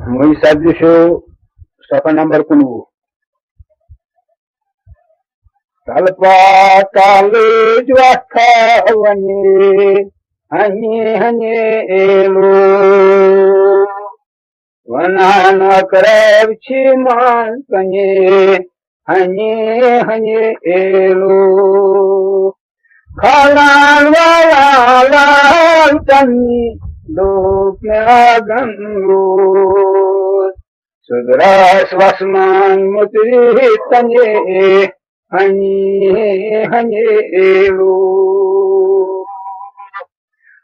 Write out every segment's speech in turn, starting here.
Moisadisho Safa number Kunu Talpa Kale Jwaka Wanye Hanye Hanye Elu Wanana Karab Chiman Kanye Hanye Hanye Elu Kalan Wala Lal Tani Lok Gangu Sudras Vasman Mutri Tanye Hanye Hanye Elu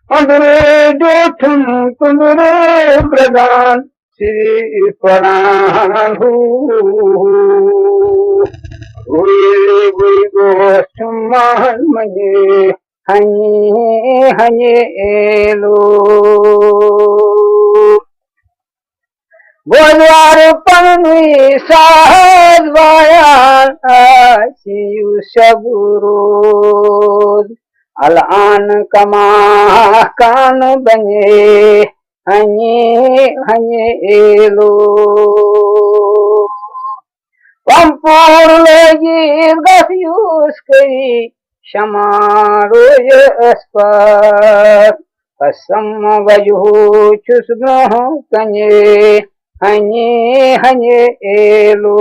Andre Dotum Kundre Pradan Sri Paranhu Ui Go Suman Manye Hanye Hanye Elu Bodwar Panui Sahad Vayan Asiyu Shaburud Alan Kama Kan Banye Hanye Hanye Elu Pampur Legir Gafius Kari Shamaroy Aspat Asam Vayu Chusno Kanye Hanye Hanye Elu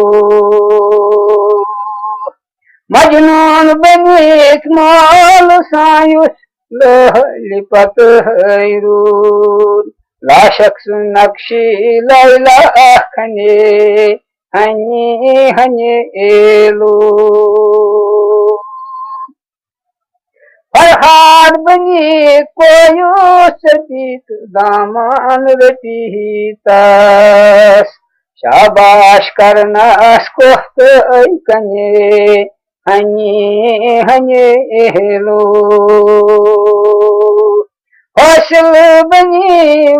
Majnun Benik Mal Sayus Lipat Hairud La Shaks Nakshi Laila Khane Hanye Hanye Elu Farhad Bani Koyo Sabit Daman Ratitas Shabash Karnas Koht Kanye Hanye Hanye Elu Vasil Bani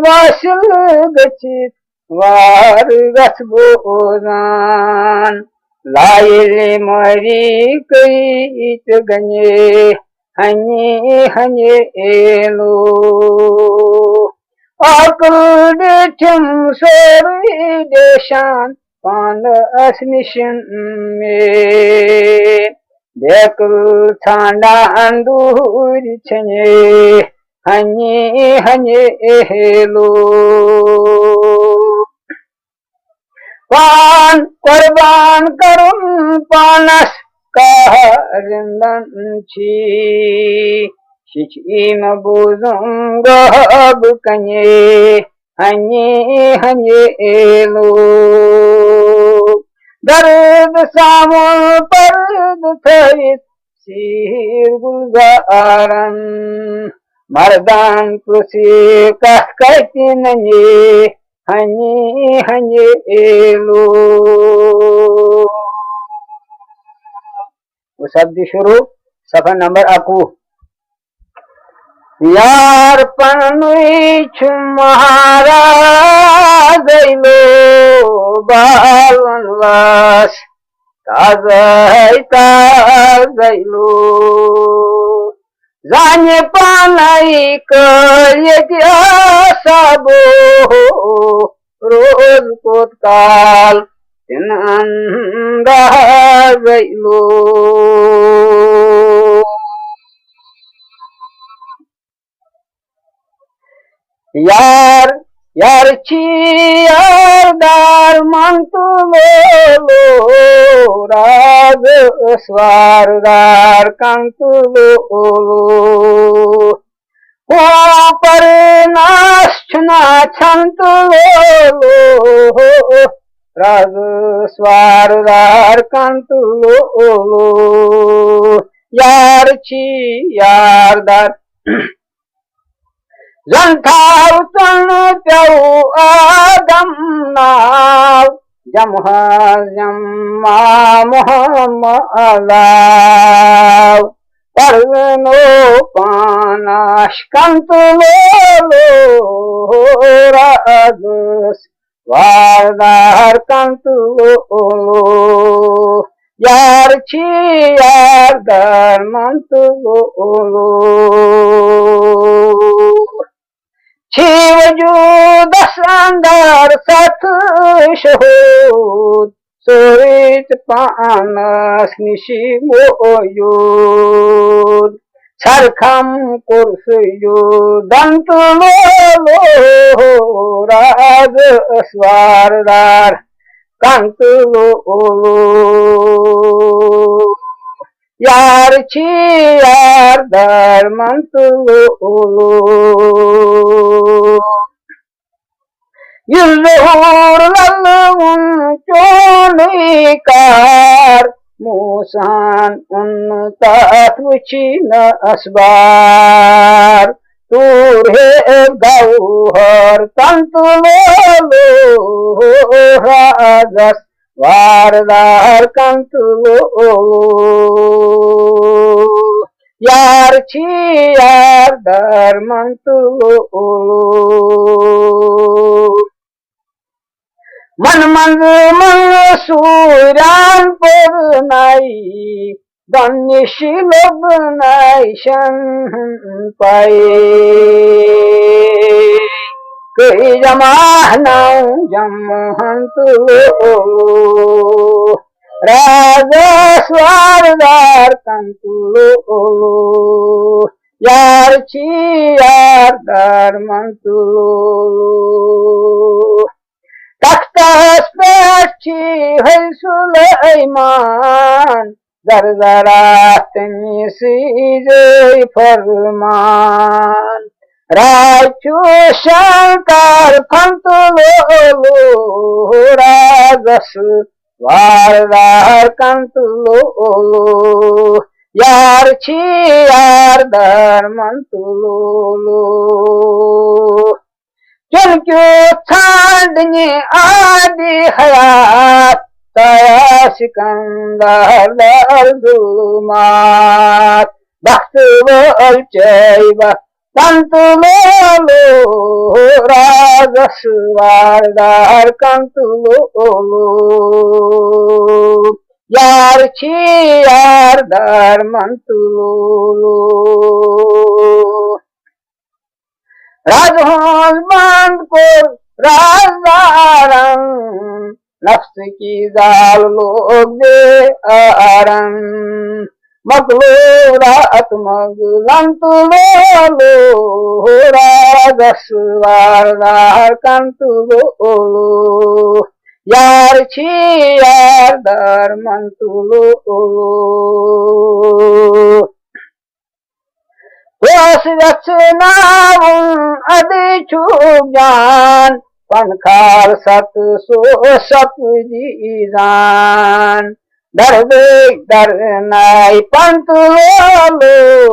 Vasil Gachit Var Gasbozan Laile Mari Kait Ganye Hanye Hanye Elu Akal Detim Sori Deshan Pan Asnishan Me Dekul Thanda Anduri Chanye Hanye Hanye Elu Pan Korban Karun Panas Karindanchi Shichim Buzum Gab Kanye Hanye Hanye Elu Darud Samul Parud Thait Sir Gulzaran Mardan Kusi Kahkatinanye Hanye Hanye Elu वो शब्द शुरू सफा number आकू यार पनुई छुमारा गइलो बालवनवास ताजैता गइलो जाने पानाई कलिया सबो रोज कोतकाल Tinanda Gailu Yar Yarchi Yardar Mantulolo Rag Swardar Kantulolo Par Nashna Chantulolo Rag Swardar Kantulolo Yarchi Yardar Zanthau Tan Pyau Adam Nav Jamha Jamma Muhammad Parveno Panash Kantulolo Ragus Vardar Kantulolo Yarchi Yardar Mantulolo छी वजूदस अंदर सत शहूद सोवित पानस निशी मोयूद सरखम कुर्सयू दंत लो राज स्वारदार कंत लो यार छी यार धर्मंत लो युल्लूर लल्लुन चोलिकार मूसान उन्तात वुचिन असबार तूर हे गौहर तंतुलो राजस वारदार कंतुलो यार छी यार धर्मंतुलो मन मंग सूरान पर नाई धन्यशीलब नाई शन पाए कई जमाना जमहंत राजा स्वारदार कंतुलो यार छी यार धर्मंतुलो तख्तस पेठी है सुलेमान दरदरा तमीसीजे फरमान राजू शंकर फंतुलो राजस वारदार कंतुलो यार छी यार धर्मंतुलो चुनक्यो छांडने आदि हयात तया सिकंदर जुलमात बख्त वल चैबा कंतुलो राजस वारदार कंतुलो यार छी यार धर्मंतुलो राजहंस बंद को राजदारं नफ्स की जाल लोग दे आरं मगलूरात मगलंतुलो राजस वारदार कंतुलो यार छी यार धर्मंतुलो अदिचु ज्ञान पंखार सत सो सत जीजान दर्द दर नाई पंतुलो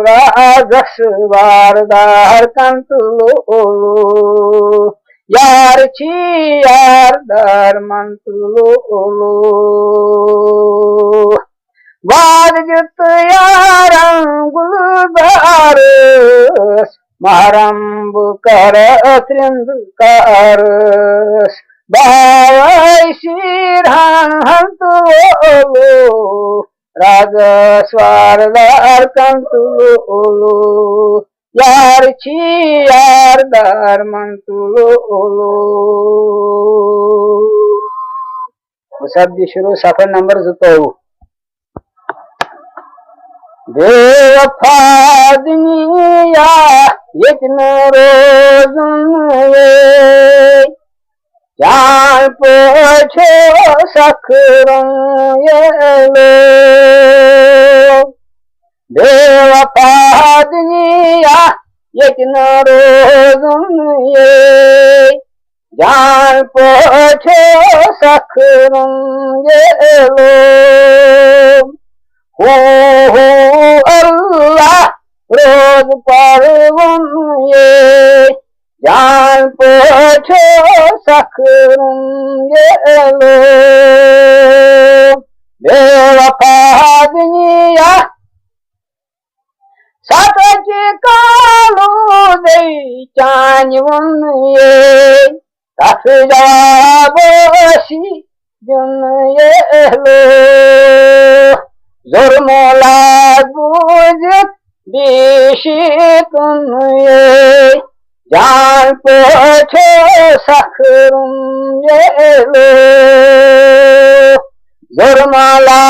राजस वारदार कंतुलो यार छी यार धर्मंतुलो वारजुत यारं गुलबारस महरंब कर त्रिंदकारस बावै शिरहं हंतुलो राजस वारदार कंतुलो यार छी यार धर्मंतुलो शब्द शुरू सफर नंबर 2 बेवफादनिया यत्न रोज़ुन जान पोछो सखरं ये बेवफादनिया यत्न रोज़ुन जान पोछो सखरं ये अल्लाह रोज पर ये जान पोछो सखरूंगे लो बेवफा दुनिया सच कालू दे चांजुन ये तफजाबोशी जुन ये लो जुर्मोला गुजत दिशी तुन ये जान पोछो सखरुम ये लो जुर्माला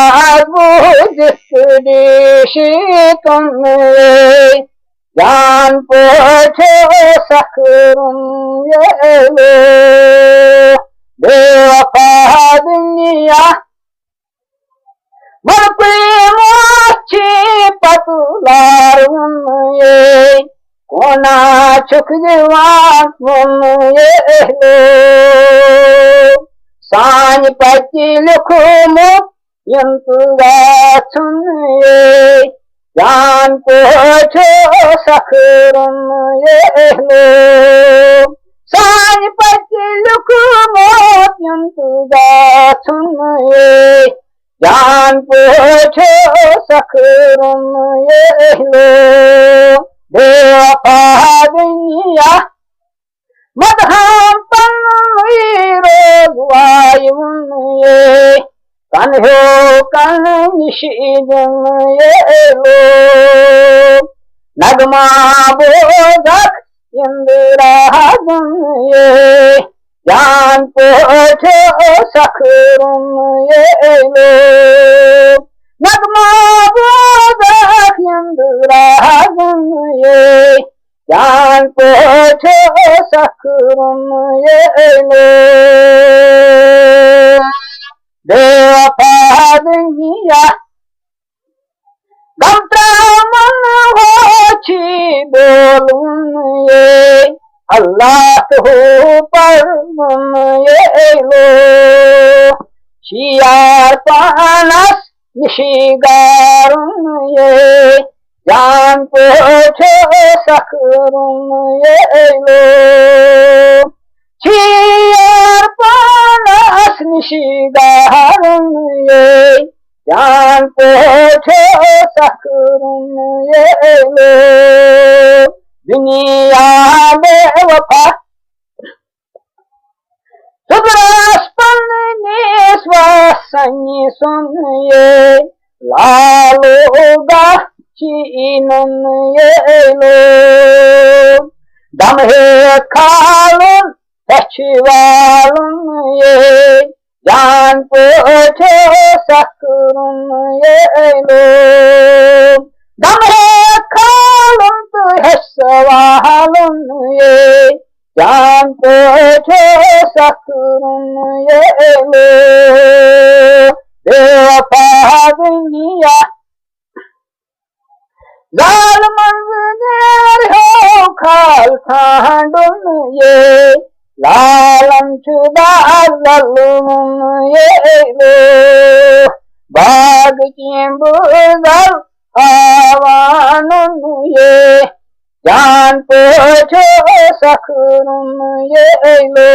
बुझिशी तुम जान पोछो सखरुम ये लो बेवफा दुनिया मोची पतुलार ये कोना चुक जवान ये लो साñ पची लिखुमो यंतुगा सुन ये जान पोछो सखरुम ये लो साñ पची लिखुमो यंतुगा सुन ये जान पोछो सखरुम ये लो बेवफा दुनिया मदहम रोगवायुन ये कन्हो कन निशीजन ये लो नगमा बोधक इंदिराजन ये जान पोछो सखरुम ये लो नगमा बोधक इंदिराजन ये जान पोछो सखरुम ये लो बेवफा दुनिया गमत्रामन होची बोलून ये अल्लाह हो पर ये लो शियार पानस निशिगारुन ये जान पोछो सखरुम ये लो शियार पानस निशिगारुन ये जान पोछो सखरुम ये लो दुनिया बेवफा सुब्रस्पन निश्वासनी सुन ये लालोगा चीनन ये लो दम है खालुन पछवालुन ये जान पोछो सखरुम ये लो दम है खालुन तो है सवालुन ये जान पोछो सखरुम ये लो बेवफा दुनिया जालमंजर हो खाल खांडुन ये लालम चुदा ललुन ये लो बाग चिंबुदल आवानुन ये जान पोछो सखरुम ये लो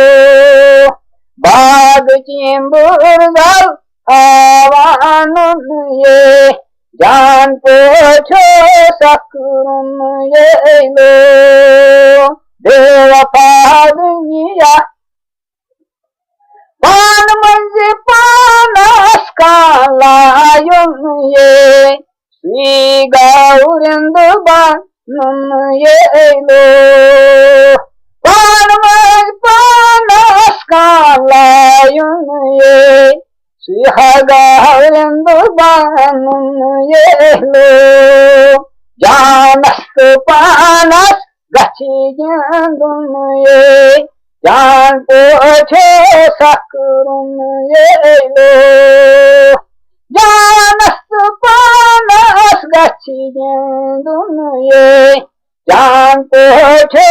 बाग चिंबुदल आवानुन ये जान पोछो सखरुम ये लो बेवफा दुनिया पान मंज पानस कालायुन ये श्री गौरिंद बानुन ये लो पान मंज पानस कालायुन ये श्री गौरिंद बानुन ये लो जानस्त पानस गछि गेंदुन ये जान पोछो सखरुम ये लो जानस्त पानस गछि गेंदुन ये जान पोछो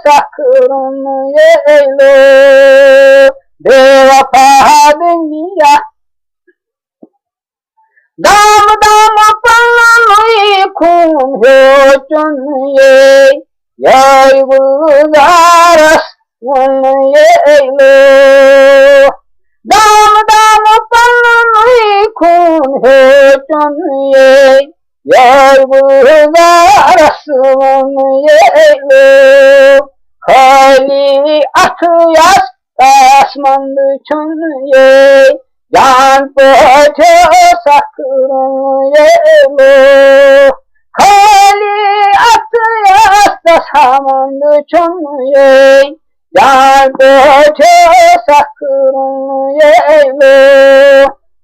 सखरुम ये लो बेवफा दुनिया दाम दाम पल्लुई खून हो चुन ये गुजारस ये लो दाम दाम पल्लुई खून हो चुन ये गुजारस ये लो खाली अथयस आसमंद छुन ये जान पोछो सखरुम ये लो खाली yasta samandı çönye yan koçe sakrın yeylo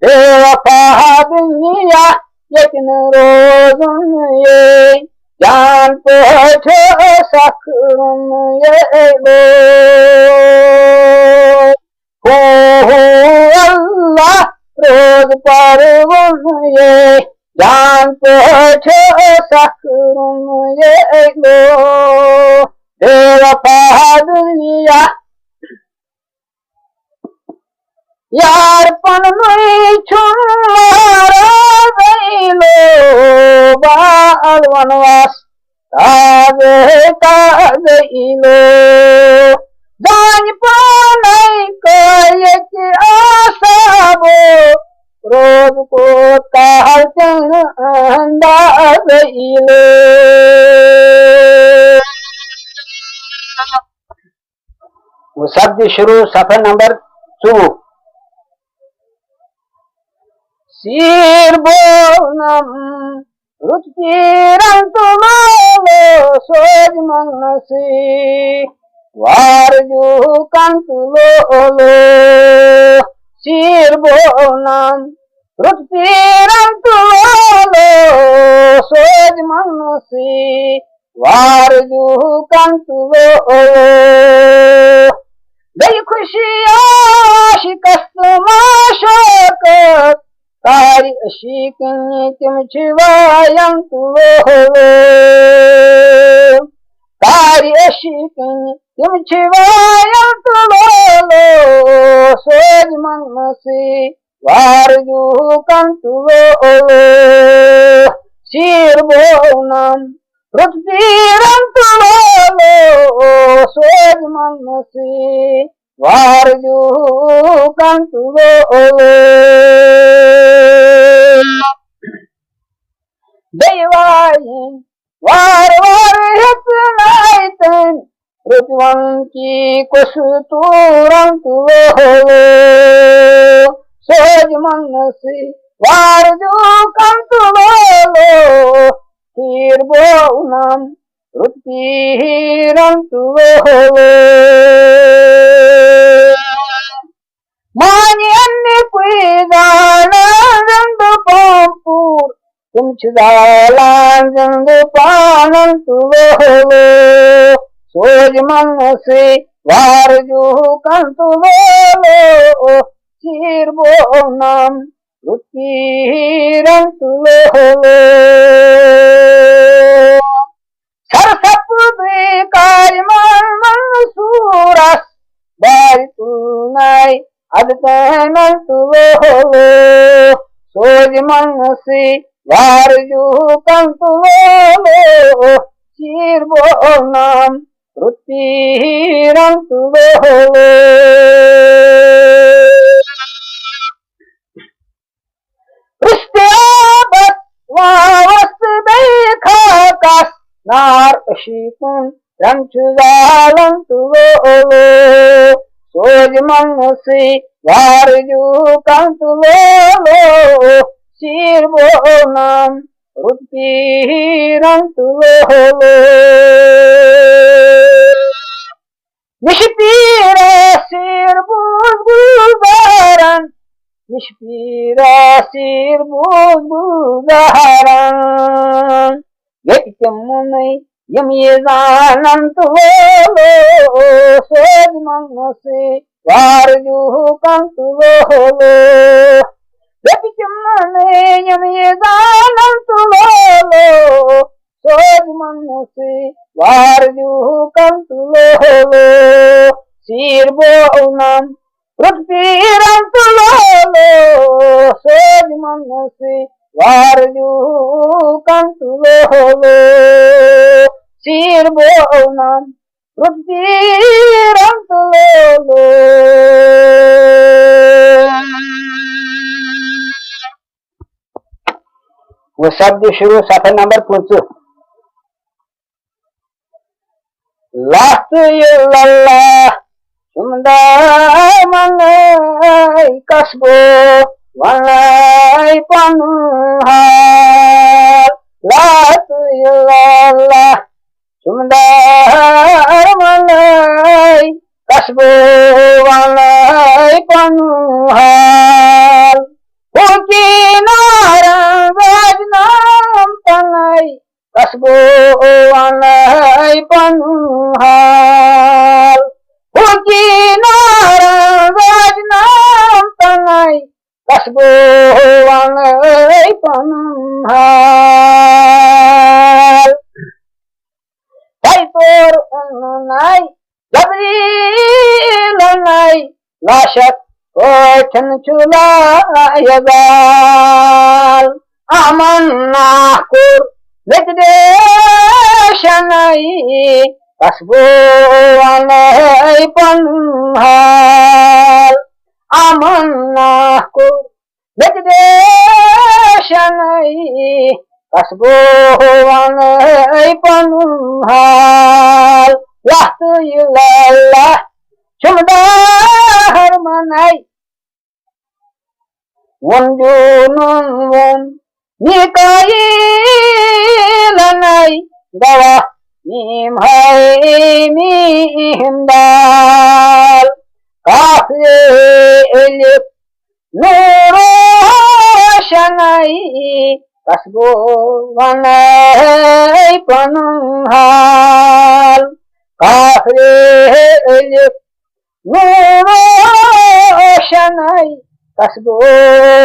bevafa dünya yekin rozun ye yan koçe sakrın yeylo Allah रोज परवन ये जान पछो सखरुम ये लो बेवफा दुनिया यार पन मुई छुमारा गईलो बाल वनवास आगे का गईलो जान पानई कयक आसाबो रोज को कहल चंदा गईले वो शब्द शुरू सफर number 2 Sirbonam Ruttiram tumalo soj manasi Varju kantulolo Sirbonam Ruttiram tumalo soj manasi Varju kantulolo Day khushiya shikast mashakat Tari ashikni tim chivayam tulo Tari ashikni tim chivayam tulo Soj manasi varju kan tulo Sirbonam ruttiram tulo Soj manasi varju kan tulo Devayin var hepnayten Rutvan ki kusturan tulo Soj manasi varju kan tulo Sirbonam ruttiram tulo Mani anne kuidana randu pampur Kumchudalan randu panan tulo Soj manasi varju kan tulo Sirbonam ruttiram tulo Sarsapudri kaiman mansuras Bari tunai adtanan tulo Soj manasi varju kan tulo Sirbonam ruttiram tulo Istiabat wawas dekha kas nar ashikun ramchudalan tulo Soj manasi varju kan tulo Sirbonam ruttiram tulo Nishpira sirbuz gudaran Nishpira sirbuz gudaran Yektemunay yamyezanan tulo Soj manasi varju kan tulo Yektemunay yamyezanan tulo Soj manasi varju kan tulo Sirbonam ruttiram tulo Soj manasi varju kan tulo Sirbonam ruttiram tulo वो शब्द शुरू सफर number 5 last इल्लल्लाह Sumda manai kasbo manai panuhal La tu ilallah Sumdar malai kasbo walai panuhal Ukinarang rajnam tanai kasbo walai panuhal Ukinarang rajnam tanai kasbo walai panuhal Taipur unai Gabrilanai Lashat Kochen chula yazal Aman nakur Vedeshanai Kasbo alai panhal Aman nakur Vedeshanai Kasbo alai panhal Lahtu ilallah Sumdar manai Wonjunun won Nikai lanai Dawa Nimhai mihindal Kahye elip Nuro shanai Kasbo vanai panhal Kahye elip Nuro shanai Kasbo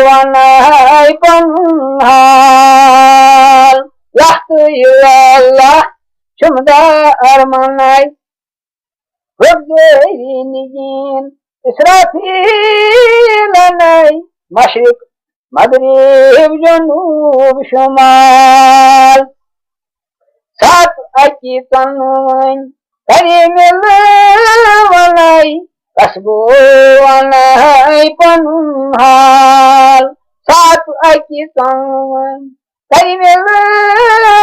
vanai panhal Lahtu ilallah Sumdar manai Rugdei nijin Israfilanai Mashrik Maghrib Janub Shumal Sat aki tanun Karimil walai Kasbo walai panhal Sat aki tanun Karimil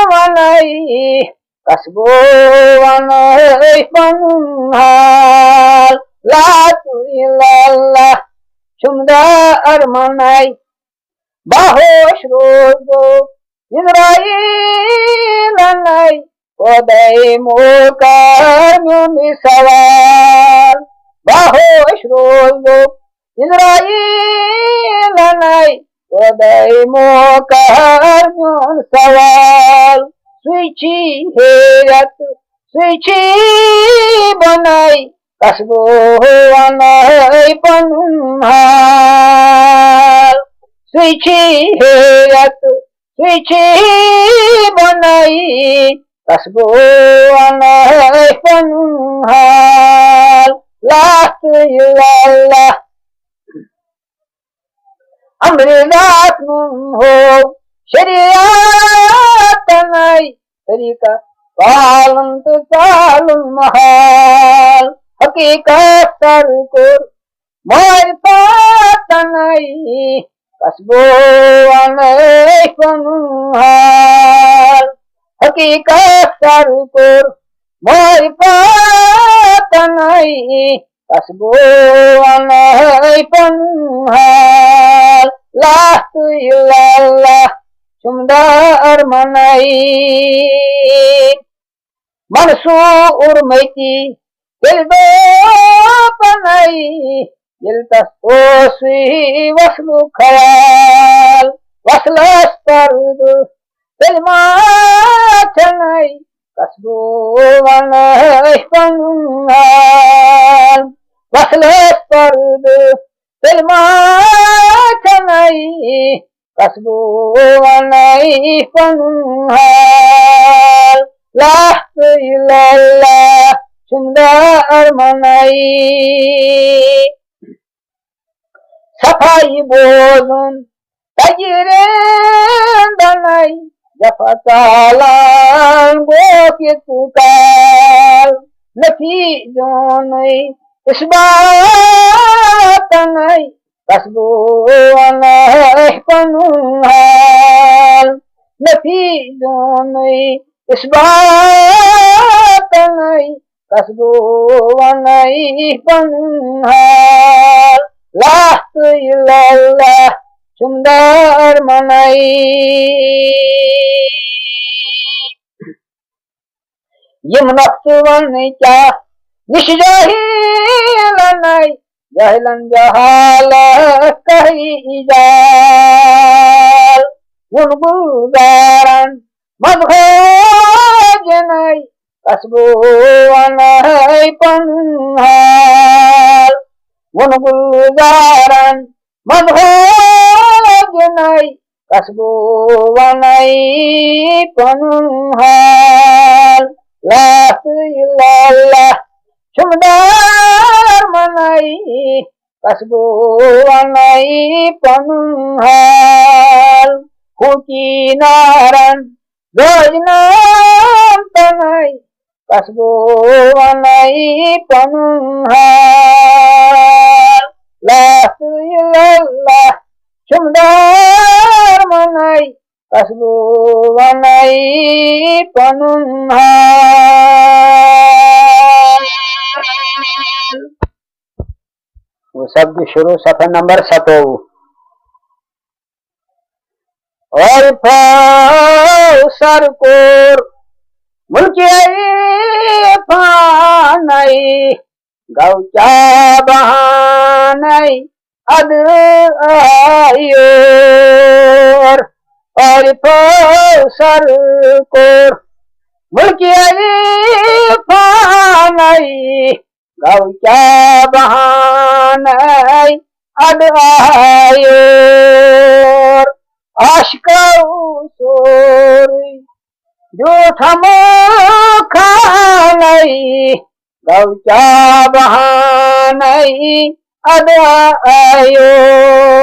walai Kasbo walai panhal Latu ilallah Sumdar manai Bahosh rozo Israelanai Kodai mukar nyumi sawal Bahosh rozo Israelanai Kodai mukar nyumi sawal Suichi heyat Suichi banai Kasbo walai panhal Suichi heyat Suichi banai Kasbo walai panhal Lahtu ilallah Amridat ho Syariat tanai Tarika Palam tu talum mahal Hakikat tarukur Marifat tanai Kasbo alai panhal Hakikat tarukur Marifat tanai Kasbo alai panhal Lahtu ilallah Sumdar manai Mansur maiti Yeldo panai Yeltas oswi waslu khayal Waslas tarudu Telma chanai Kasbo walai panhal Waslas tarudu Telma chanai Kasbo walai panhal Lahtu ilallah Sumdar manai Safai bozun Tajiren danai Jafatalan Bokitukal Nafi jonai Isbatanai Kasbo alai panhal Nafi jonai Isbatanai Kasbo alai panhal Lahtu ilallah Sumdar manai यम नक्सवन क्या निश जाहिलनय जाहिलन जहाल कही जाल गुलगुजारन मधोजनय कसबो अनय पंहाल गुलगुजारन मधोजनय कसबो अनय पंहाल ला इल्लल्लाह चुमदार मनई कसबो अनई पंहाल हुकी नारन गजनाम तनई कसबो अनई पंहाल ला इल्लल्लाह चुमदार मनई कसबो अनई पंहाल। वो शब्द शुरू सफा नंबर 7। और सरकोर मुल्कियाई फानई गौचा बहानई अद आयोर और सरकोर मुल्कियाई फानई गौचा बहानई अद आयोर आशिकाऊ सोरी जूठमो खानई गौचा बहानई अद आयोर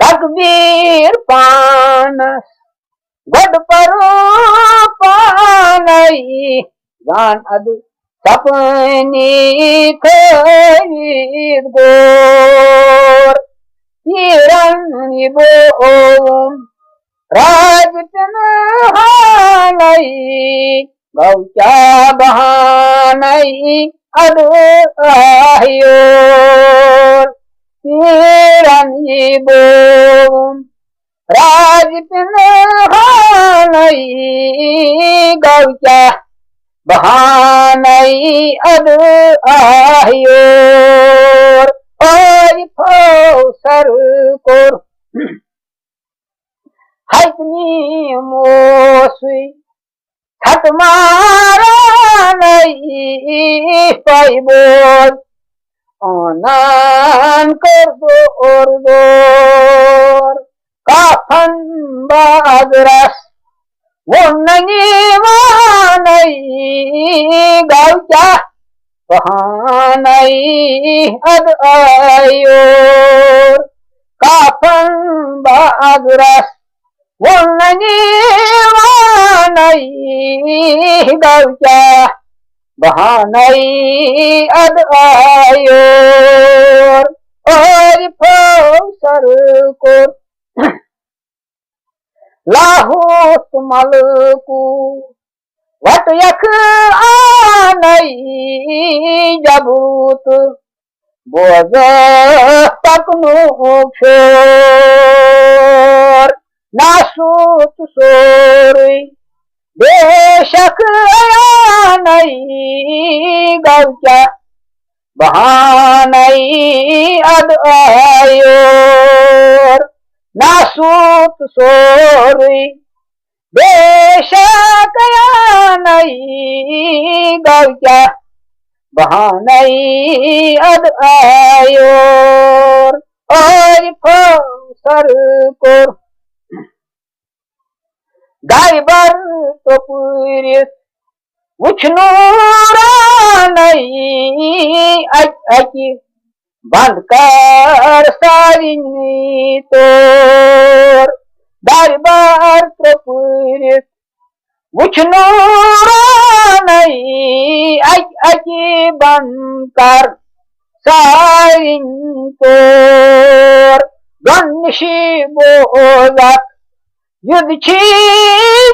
तकबीर पानस गड परो पानई गान अद सपनी खरीद गोर हिरण्य बोम राजतन हानई गौचा बहानई अद आयोर हिरण्य बोम राजतन हानई गौचा बहानई अद आयोर और सरकोर हतनी मोसुई थक मारा नहीं पैबोल ओनान कर दो और दोर काफन बागरस वो नहीं मानई गौचा बहानई अद आयोर काफन बागरस वो नहीं मानई गौचा बहानई अद आयोर और सरकोर लाहोत मलकू वट यख आनई जबूत बोझ तकनु क्षोर नासूत सोरी बेशक आनई गौचा बहानई अद आयोर नासूत सोरी बेशक आनई गौचा बहानई अद आयोर और सरकोर गायबर तो पुरिस उछनूरानई अकी बंद कर सारिनी तोर दरबार तो पुरिस उछनूरानई अकी बंद कर सारिन तोर गन्निशी बोलक युद्ध छी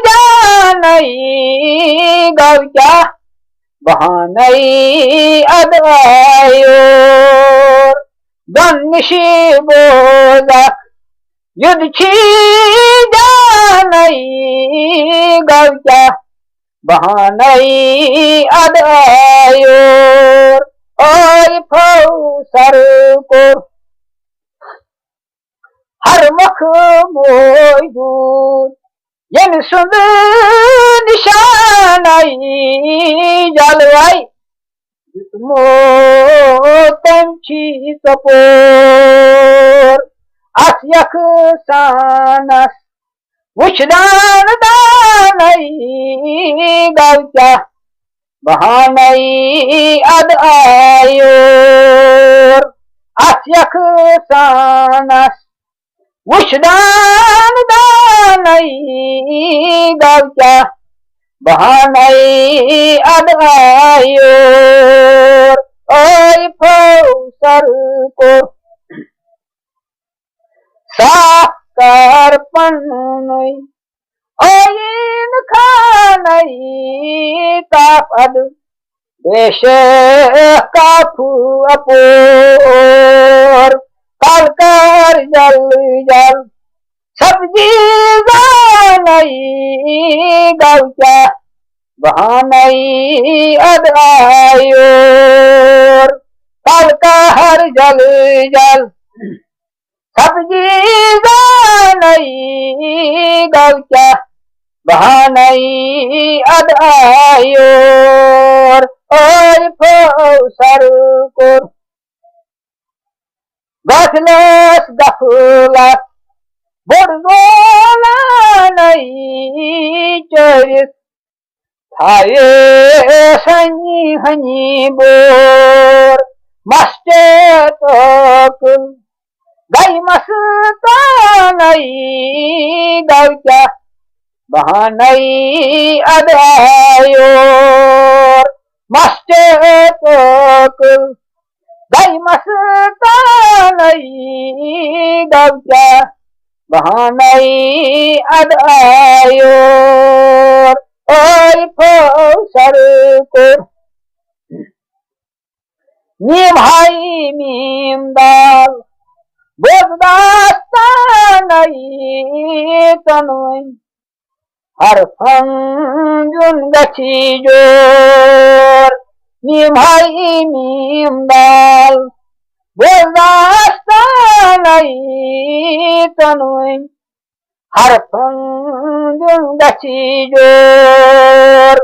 जानई गौचा बहानई अद आयोर गन्निशी बोलक युद्ध छी दानई गावच्या बहानई अदायोर ओय फौसर को हर मख मोयूद यन सुंद निशानाई जलवाई मोतंची सपोर अस्यक सानस वुशदान दानई गावच्या बहानई अदायोर अस्यक सानस वुशदान दानई गावच्या बहानई अदायोर ओय फौसर को साकर पन्नई ओयन खानई तापद देश काफू अपोर कालकर जल जल सब्जी जानई गावच्या बहानई अदायोर कालकर जल जल सब्जी जानई गावच्या बहानई अदायोर ओय फौसर को गफलस गफलत बुडगोला नहीं चरित थाये सनी हनी बोर मस्ते तक गई मस्ता नहीं गावच्या बहानई अदायोर मस्ते तक गई मस्ता नहीं गावच्या बहानई अदायोर ओय फौसर को नीम हाई मीम दाल बोगदास्तानई तनुई हर फंजुन गची जोर नीम हाई मीम दाल बोगदास्तानई तनुई हर फंजुन गची जोर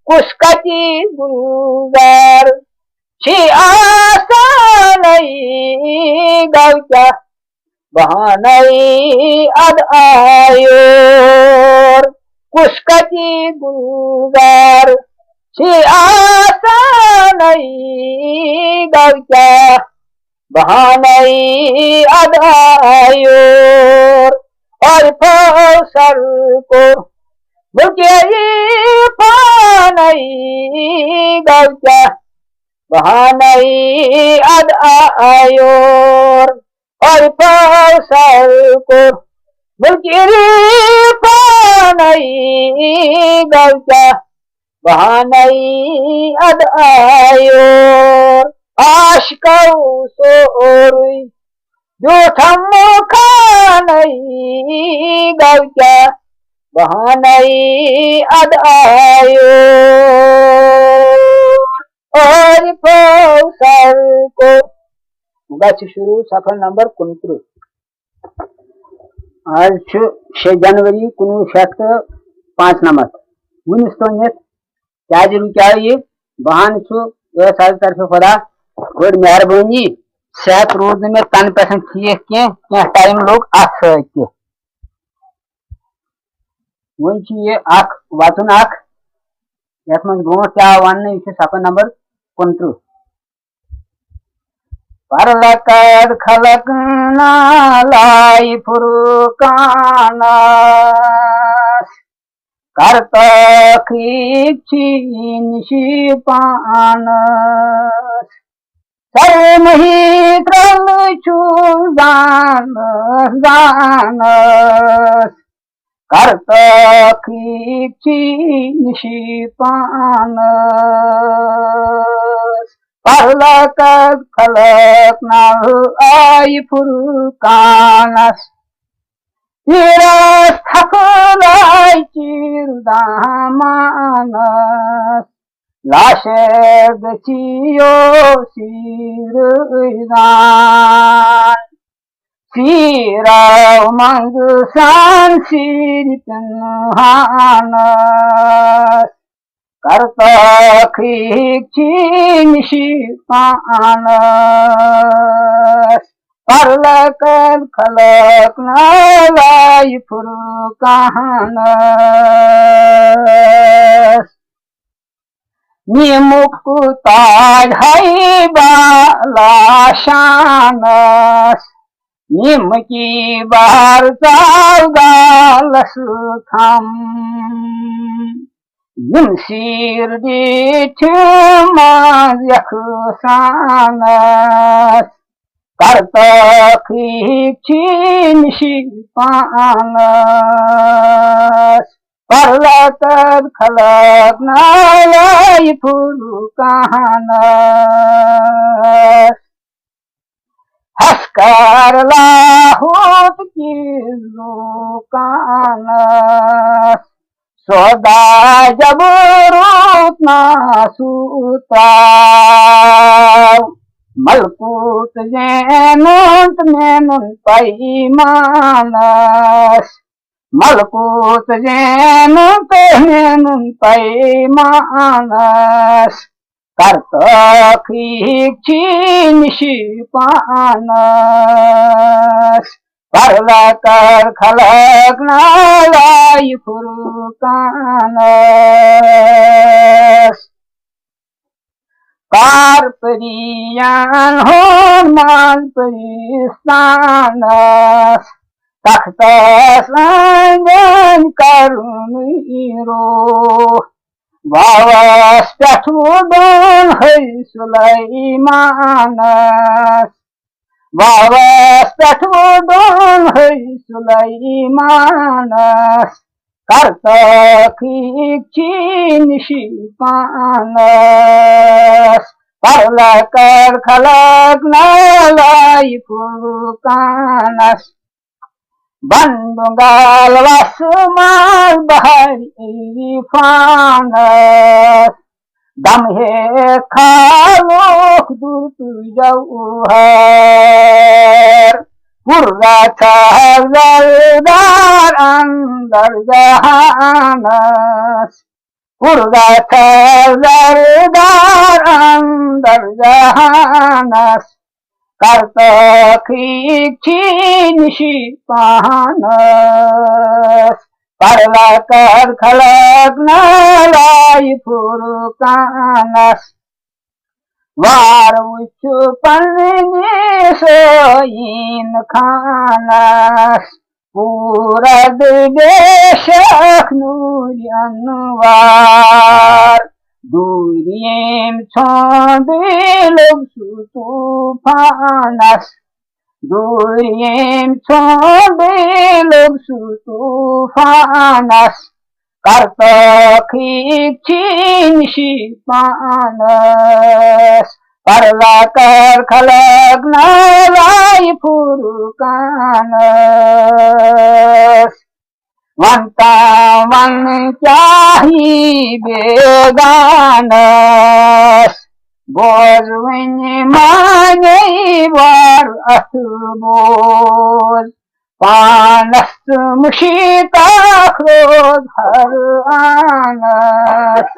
कुसकची गुलजार शी आसानई गावच्या बहानई अदायोर कुसकची गुलजार शी आसानई गावच्या बहानई अदायोर और फौसर को बुकेई फानई गावच्या बहानई अदायोर और फौसर को बुकेई फानई गावच्या बहानई अदायोर आशकौ सोरुई जोठम खानई गावच्या बहानई अदायोर और फौसर को मुगाची शुरू सफर नंबर 29 आज 6 जनवरी 1905 नमत वुनिस तो क्या क्या ये बहान साल तरफ खुदा बड़ मेहरबानी सेहत रोज में तन पे ठीक क्या टाइम लोग अख वन ये वचन यथ मन ब्रो क्या वन सफर नंबर 29 परलकद खलकना लाई फुरकानस करतखी निशिपानस सर्वमहि त्रलचु जानस करतखी निशिपानस परलकद खलकना लाई फुरकानस Tiras thakulai chirdamanas, lashed chiyo sirdan. Sirav mangsan siritanhanas, karta khik panas. Parlakan khalak nalai furkanas. Nimukutad hai balashanas. Nimki barzal galas tham. Yimsir di tumaz yaksanas. Karta khik panas. Parlakan khalak nalai furkanas. Haskar lahut kizukanas. Soda jaburut nasutav. Malkut zenut menun paimanas. Malkut zenut menun paimanas. Karta khik panas. Parlakar khalak nalai furkanas. Parpariyan horman paristanas. Takhta sangan karuniro. Vawas pyatudon hai Sulaimanas. Vawas pyatudon hai Sulaimanas. Karta khik panas. Parlakar khalak nalai furkanas. Bandungal wasmal bahari fanas. Damhe khalok durtu jauhar. Purra chazaldar andar jahanas. Purra chazaldar andar jahanas. Karta khik panas. Parlakar khalak nalai furkanas. Var uchu panni soin khanas. Purad deshak nuri anwar. Duriyem chonde log tufanas. Duriyem chonde log tufanas. Karta khik panas. Parlakar khalak nalai furkanas. Vantavan chahi beganas. Bozvin manei var asboz. Panas mushita khrod har anas.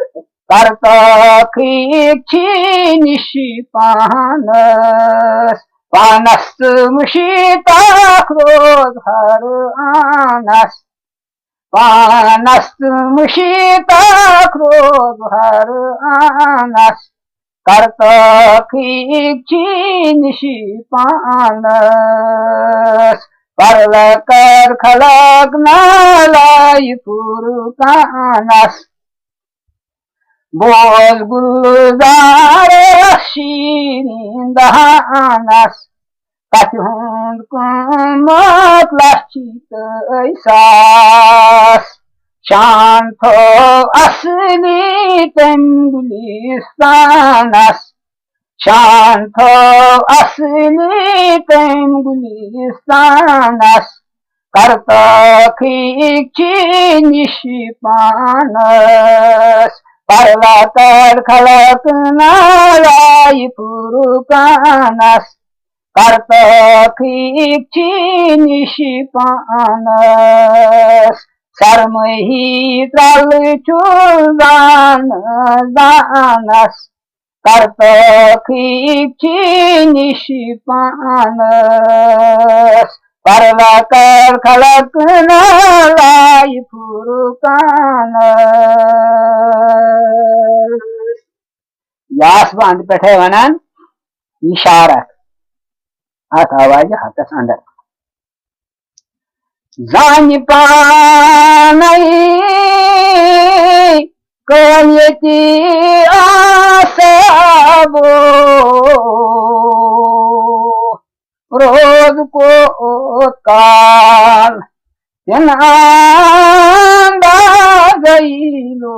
Karta khik panas. Panas mushita khrod har anas. Panas mushita khrod har anas. Karta khik panas. Parlakar khalak nalai furkanas. Boz gulzar shirin dahanas. Kathund kumat lachit aisas. Shanto asli temgulistanas. Shanto asli temgulistanas. kartakikchi nishipanas parlakar khalaknalai purukanas kartakikchi nishipanas sarmahi tralchuldan danas kartakikchi nishipanas parlakar khalaknalai purukanas यास बंद पे one इशारा अत आवाज हथस अंदर जान पान कयती आसबो रोज को काल गईलो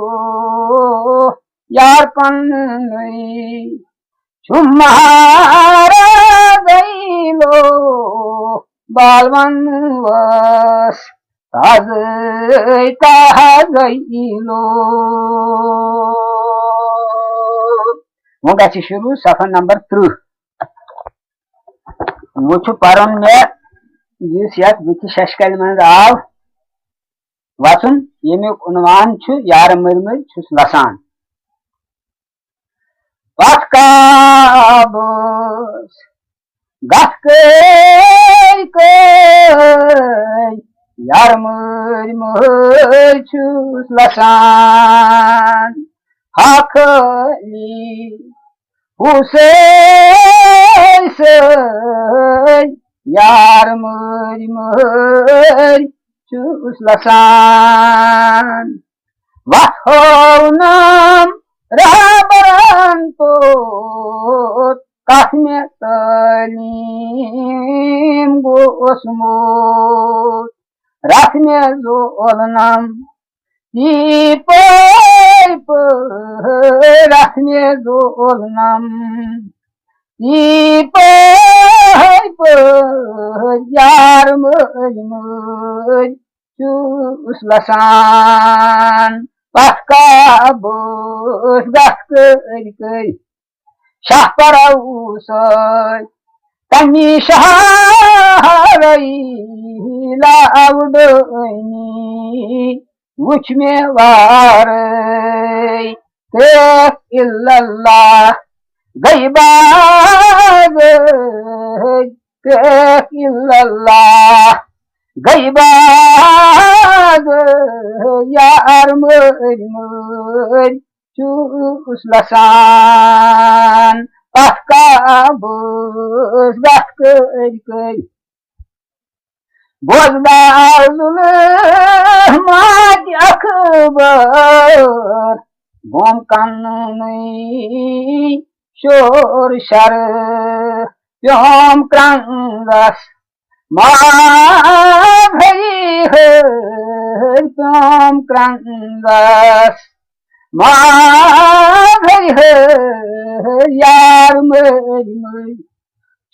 यार पन तुम्हारा गईलो बालवन वस ताजता गईलो वो कैसे शुरू सफर नंबर 3 वो परन मे यत विच शशकल मन आव वचन यमुक उन्वान यार मरमर छुस लसान Paskabos gaskay yarmur muchus lasan hakli husay say yarmur muchus lasan wahonam Rabarantot kahme talim gosmut rakme zolnam dipay rakme zolnam dipay yar mujmud chus lasan Paskabos gaskay shah parausay tani shaharai laudani much me waray tek illallah gaibag tek illallah gaibag yar murmur chus lasan paskabos gaskay bozdazul mat akbar bom kanni shor shar yom krangas ma bhai tom krangas ma bhai yar murmur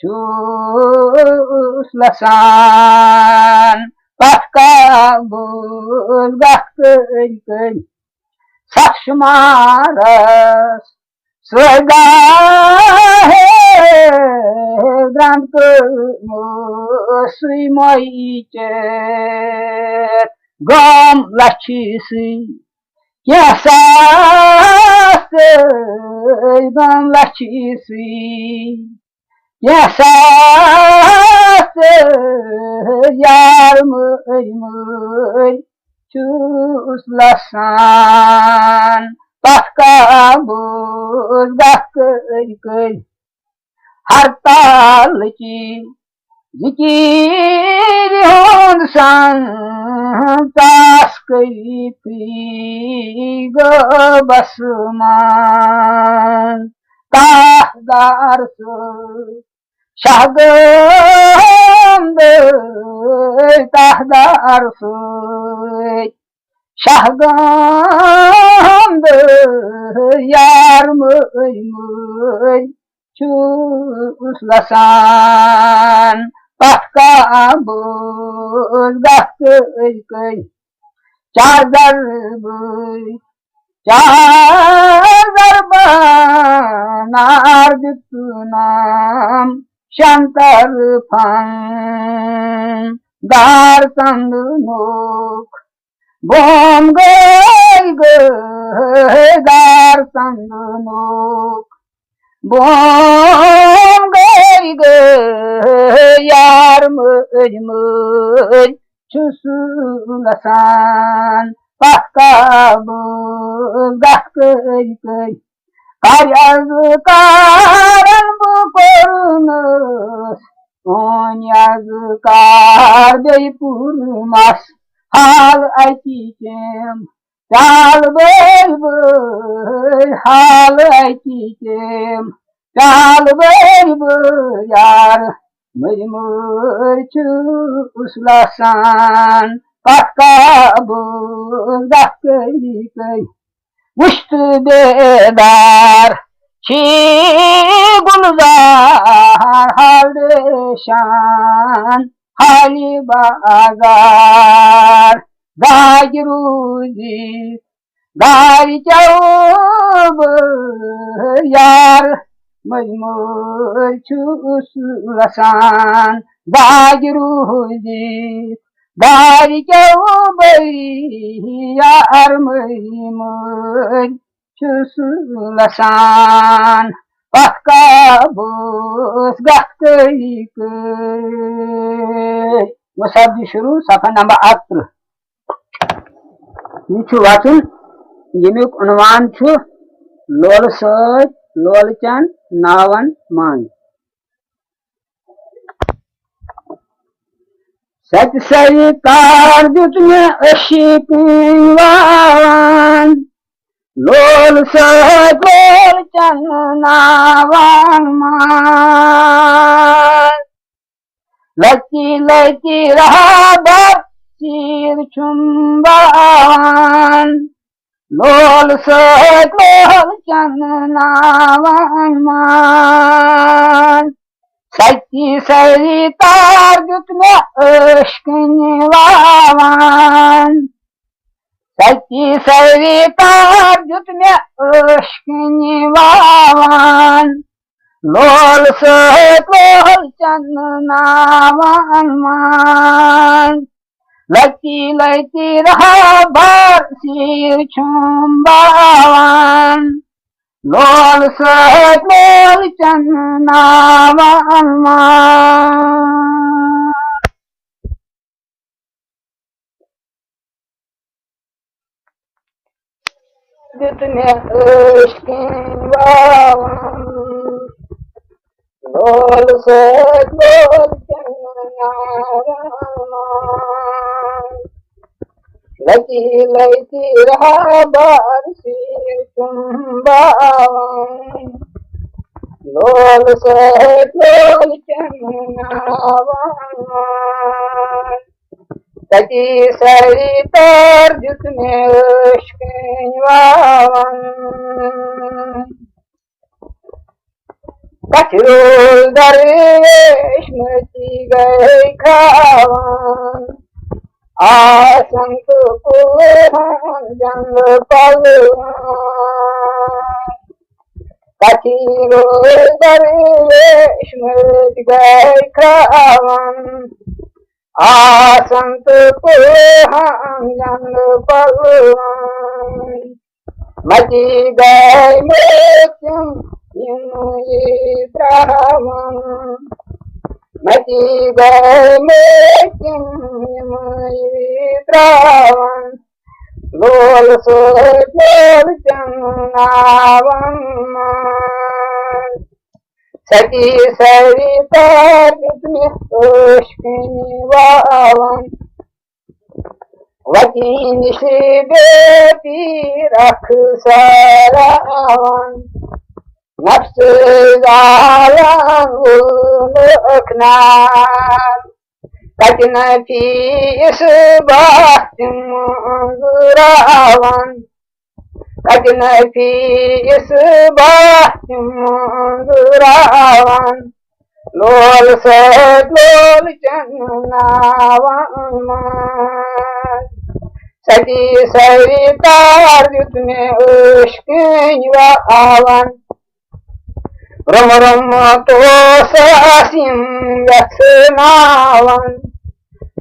chus lasan paskabos gaskay sakshmaras swarga grant sui moichet gom lachisi yasa gom lachisi yasa yar murmur chus lasan paskabos gaskay hartal ki zikir hond san tas kay go basman tahdar shahgand tahdar shahgand yar murmur chus lasan pahka bus gahkei charger banar ditunam shantar phang dar sandnuk bom gai dar sandnuk bom gai yar mujmur chusulasan pahka bus gahkei karyaz karan bukorunus onyaz kar deypurmas hal aikikem chal bey hal aikikem chal bey yar mujmur chuslasan pahka bus gahkei Vuşt bedar çi gulzar haldeşan hali bazar gari ruzi gari çavb yar mecmur çusulasan gari ruzi gari çavb yar mecmur chusulasan pahka bus gahkei musabdi shuru safa number 8 yichu wachun yemuk unwan chu lol soj lolchan nawan man sat sai kar jutne ashikwan lol soj lolchan nawan man laki laki rahabar sir chumban lol soj lolchan nawan man Saki sari tar jutne aşkını vavan Saki sari tar jutne aşkını vavan Lol sök lol canına vanman Laki laki rahabar sir chumbavan lol sök lol canına vanman Jutne aşkın vavan lol sök lol canına vanman Laki laki rahabar sir chumbavan lol sök lol canına vanman Saki sari tar jutne aşkın vavan Kaçırıl darviş mati gay kavan Asant kuhan jang palwan Kaçırıl darviş mati gay kavan Asant kuhan jang palwan Mati gay mekyam Travan Mati gay mekyam travan lol sök lol canına vanman Saki sari tar jutne aşkını vavan Vakin şibe bir aksaravan Nafs-ı zalan uluknar Kaçna fi isbahtin munzuravan Kaçna fi isbahtin munzuravan लोल से लोल चन्नावन सजी सरी तार जुत में उश्किन आवन रम रम तो सासिम यक्षनावन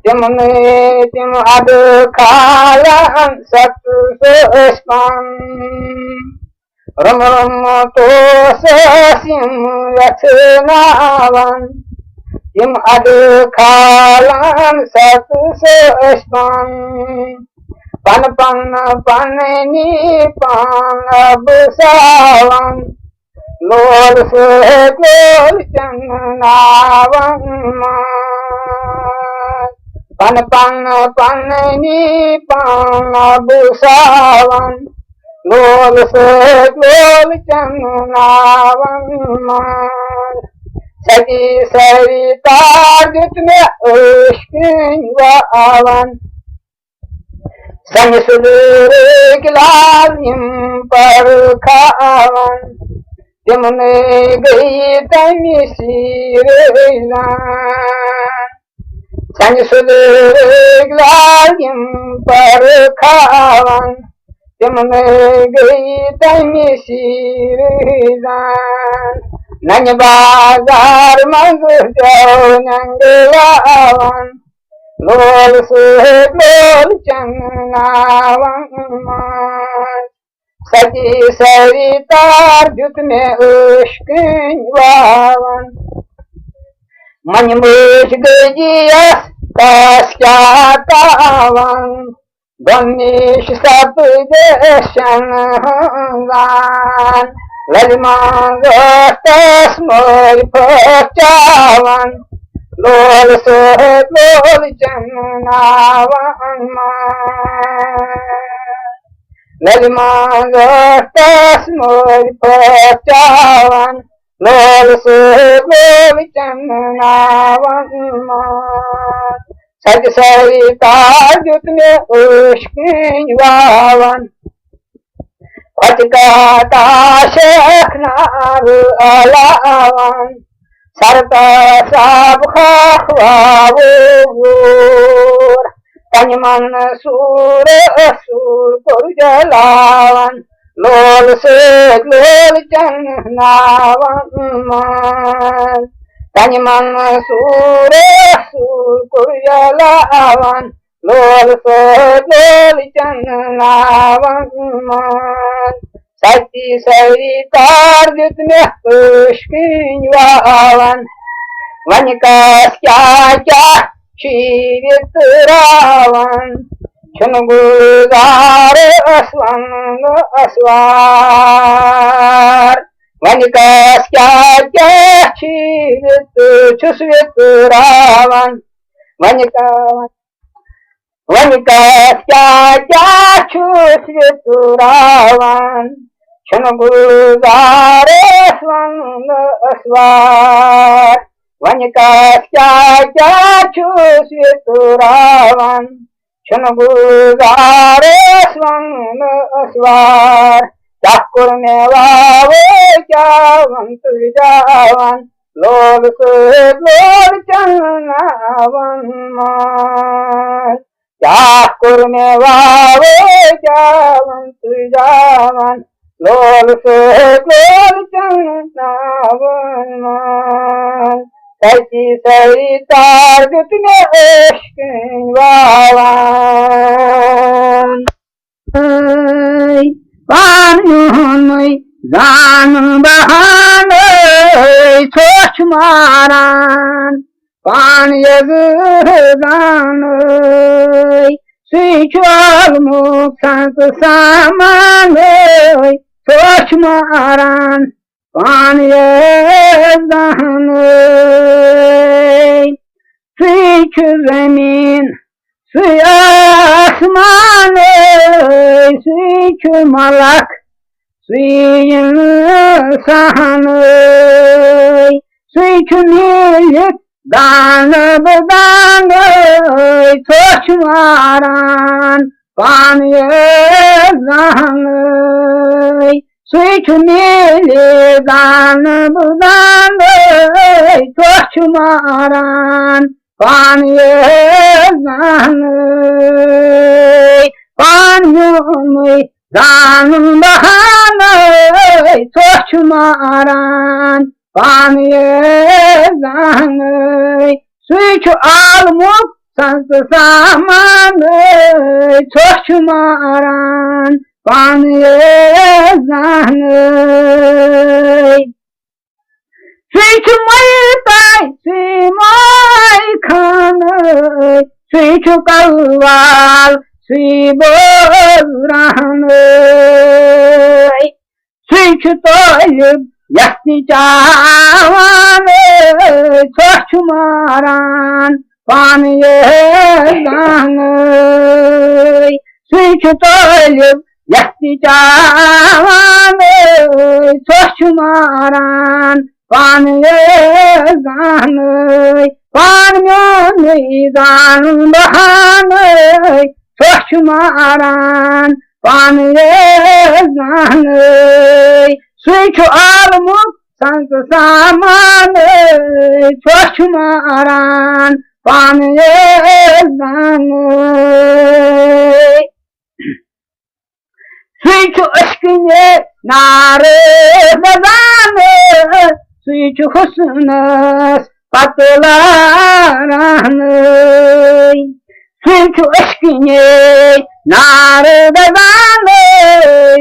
तिम अद कालन सत्सुष्पन रम रम तो सासिम यक्षनावन तिम अद कालन सत्सुष्पन पन पन पननी पान बुसावन लोल से लोल चन्नावन पन पन पननी पान बुसावन लोल से लोल चन्नावन सजी सरी तार जुत में उश्किन आवन संग सुदूरे गिलाजिम पर खावन तिमने गई तमी सीरेलान संग सुदूरे गिलाजिम पर खावन तिमने गई तमी सीरेलान नंग बाजार मंग जाओ नंगलावन लोल से लोल चन्नावन सजी सरी तार जुत में उश्किन वावन मन मुझ गजियस तास क्या तावन गमीश सब देशन हंगान लजमान तस मोर पचावन लोल से लोल चन्नावन लजमान तस मोर पचावन लोल से लोल चन्नावन सज सरी तार जुत में उश्किन वावन फटकाता शेखनार अलावन सरता साब खावावूर तन मन सूर असुर पुर जलावन लोल से लोल चन्नावन तन मन सूर असुर पुर जलावन लोल से लोल चन्नावन सच्ची सही तार जुत में उश्किन वावन वन का क्या क्या शीरित रावन छुन गुजार अस्वंग अस्वार वन का क्या क्या शीरित छुस्वित रावन वन का क्या क्या छुस्वित रावन छुन गुजार अस्वंग अस्वार वन का क्या क्या छुस्वित रावन छुन गुजार अस्वंग अस्वार चाकुर में वावे जावन तुजावन लोल से लोल चन्नावन चाकुर में वावे जावन तुजावन लोल से लोल चन्नावन सच्ची सही तार जुत में उश्किन वावन पानी जान बहाने सोच मारान पानी गान स्विचवाल मुख संत सामान सोच मारान पानी गान स्विच जमीन स्विच आसमान स्विच मलक स्विच सहन स्विच नीलिक दान बदान सोच मारान पानी गान स्विच नीलिक दान बदान छोछ मारान पान ये जान पान में जान बहान छोछ मारान पान ये जान स्विच आलमुख संत सामान छोछ मारान पान ये जान स्विच मई सिमाई खान स्विच कलवाल बोरान स्विच तोलिब यस्ति चावान छोछ मारान पान ये जान स्विच तोलिब यस्ति चावान छोछ मारान पान ये जान पान में जान बहान छोछ मारान पान ये जान स्विच आलमुख संत सामान छोछ मारान पान ये जान स्विच अश्किने नारे दजान स्विच हुस्नस पतलारान स्विच अश्किने नारे दजान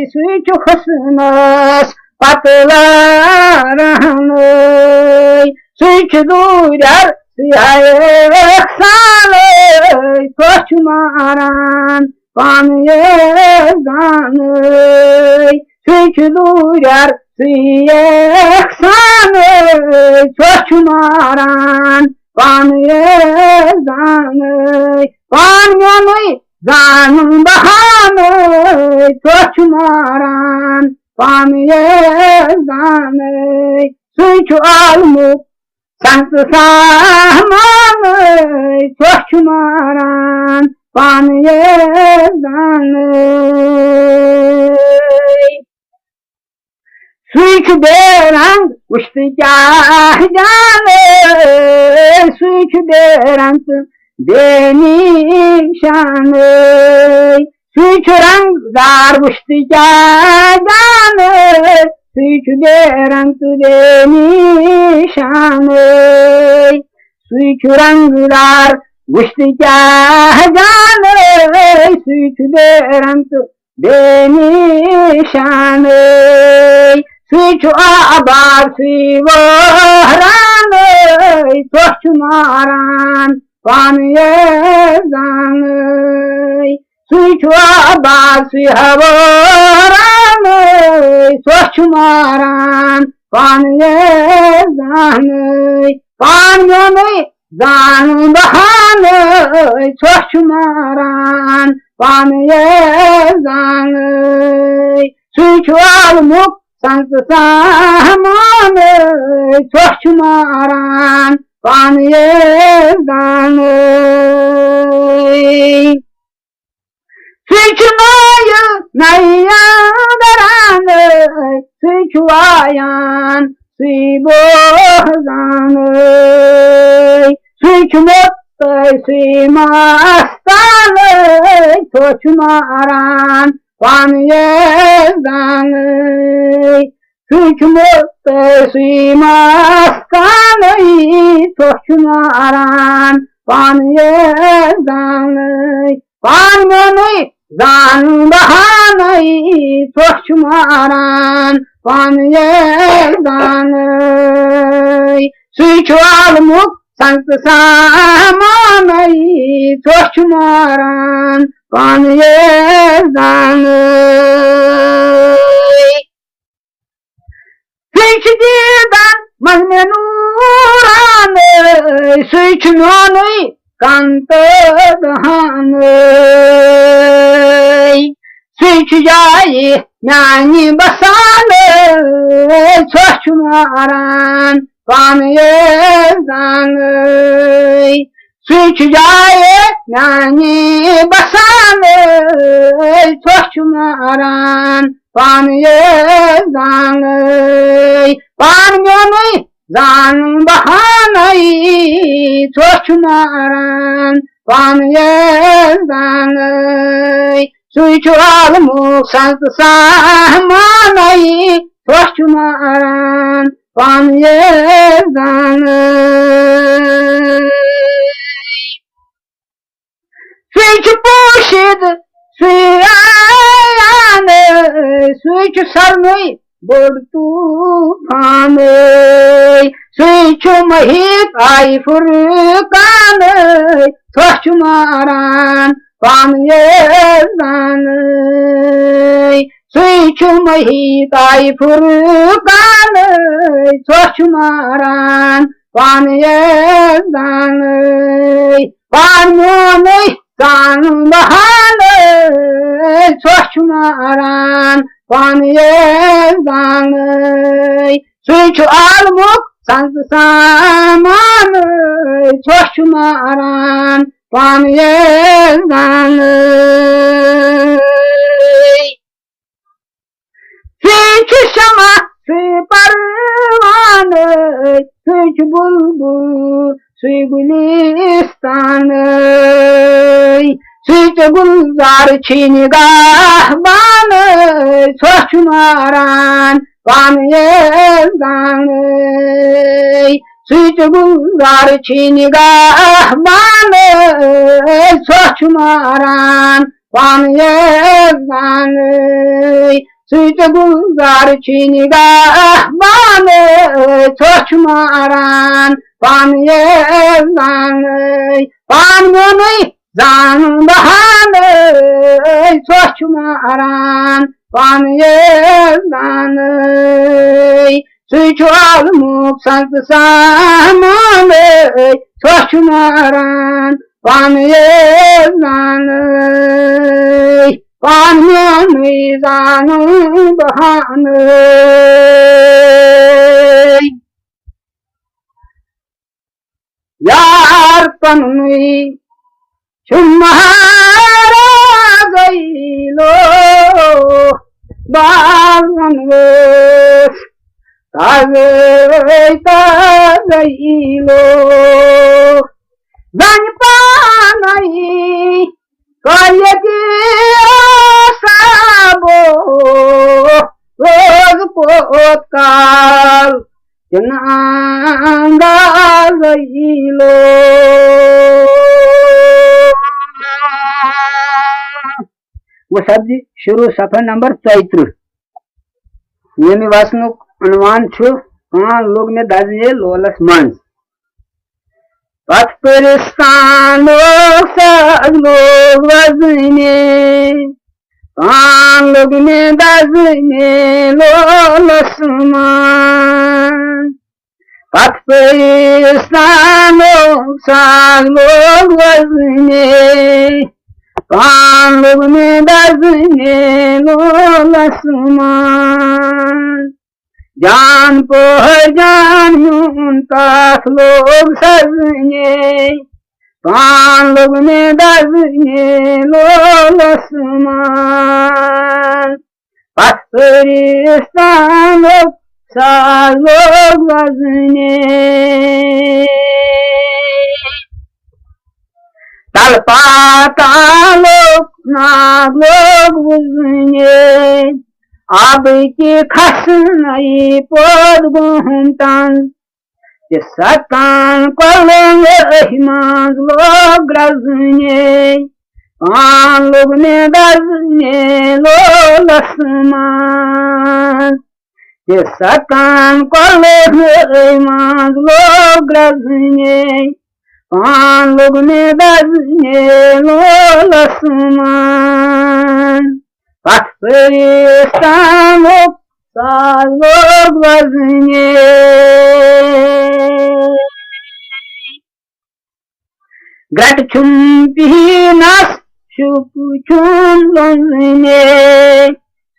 स्विच हुस्नस पतलारान स्विच दूर सियासान छोछ मारान पान ये जान स्विच दूर सियासान छोछ मारान पान ये जान पान में जान बहान छोछ मारान पान ये जान स्विच आलमुख संत सामान छोछ मारान पान ये जान स्विच बेरंग उश्त क्या जान स्विच बेरंग बेनिशान स्विच रंगदार उश्त क्या जान स्विच बेरंग बेनिशान स्विच रंगदार उश्त क्या जान स्विच बेरंग बेनिशान स्विच आबाद सिवहरान छोछ मारान पान ये जान स्विच आबाद सिवहरान छोछ मारान पान ये जान पान में जान बहान छोछ मारान पान ये जान स्विच आलमुख संत सामान छोछ मारान पान ये जान स्विच नैया दरान स्विच वायान सिबोहजान स्विच मोत सिमास्तान छोछ मारान पान ये जान स्विच मोत सिमास्तान छोछ मारान पान ये जान पान में जान बहान छोछ मारान पान ये जान स्विच आलमुख संत सामान छोछ मारान पान ये जान स्विच दीदान मन में नूरान स्विच नोनई कांत दहान स्विच जाए नानी बसान छोछ मारान पान ये जान स्विच जाए नानी बसान छोछ मारान पान ये जान पान में जान बहानाई छोछ मारान पान ये जान सुइछु आलमुख संत सामानाई छोछ मारान पान ये जान सुइछु पोशिद सुयान सुइछु सरनुई बोल तूफान सुइछु महित आई फुरकान छोछ मारान पान ये जान सुइछु महित आई फुरकान छोछ मारान पान ये जान पान मोनई जान बहान छोछ मारान पान ये जान सुइछु आलमुख संत सामान छोछ मारान पान ये जान सुइछु शमा सुइ परवान सुइछु बुलबुल सुइ गुलिस्तान सुइच गुलजार छी निगाह बान छोछ मारान पान ये जान सुइच गुलजार छी निगाह बान छोछ मारान पान ये जान सुइच गुलजार छी निगाह बान छोछ मारान पान ये जान पान मोनई जान बहान छोछ मारान पान ये जान सुइछु आलमुख संत सामान छोछ मारान पान ये जान पान मोनई जान बहान यार पनुई तुम्हारा गईलो बागनवेश तागेता गईलो गन पानई कार्य की आसाबो रोग पोतकाल जनांगा गईलो वो सब्जी शुरू सफर नंबर 34 ये निवासनुक अनुमान छु पान लोग में दाजिए लोलस मंस पथ परिस्तान लोग वजने पान लोग में दाजिए लोलस मंस पथ परिस्तान लोग वजने पान लोग में दर्जने लोलस मान जान पहचान मुंतास लोग सजने पान लोग में दर्जने लोलस मान पथरिस्तान लोग साल लोग वजने तलपाता लोग नाग लोग बुझने अब की खस नई पोद घूमतान सतान को लेंगे हिमांग लोग रजने पान लोग में दर्जने लोलस मान सतान को लेंगे हिमांग लोग रजने पान लोग में दर्जने लोलस मान पथरिस्तान लोग वजने ग्रट छुम्पी नस शुप छुम लंजने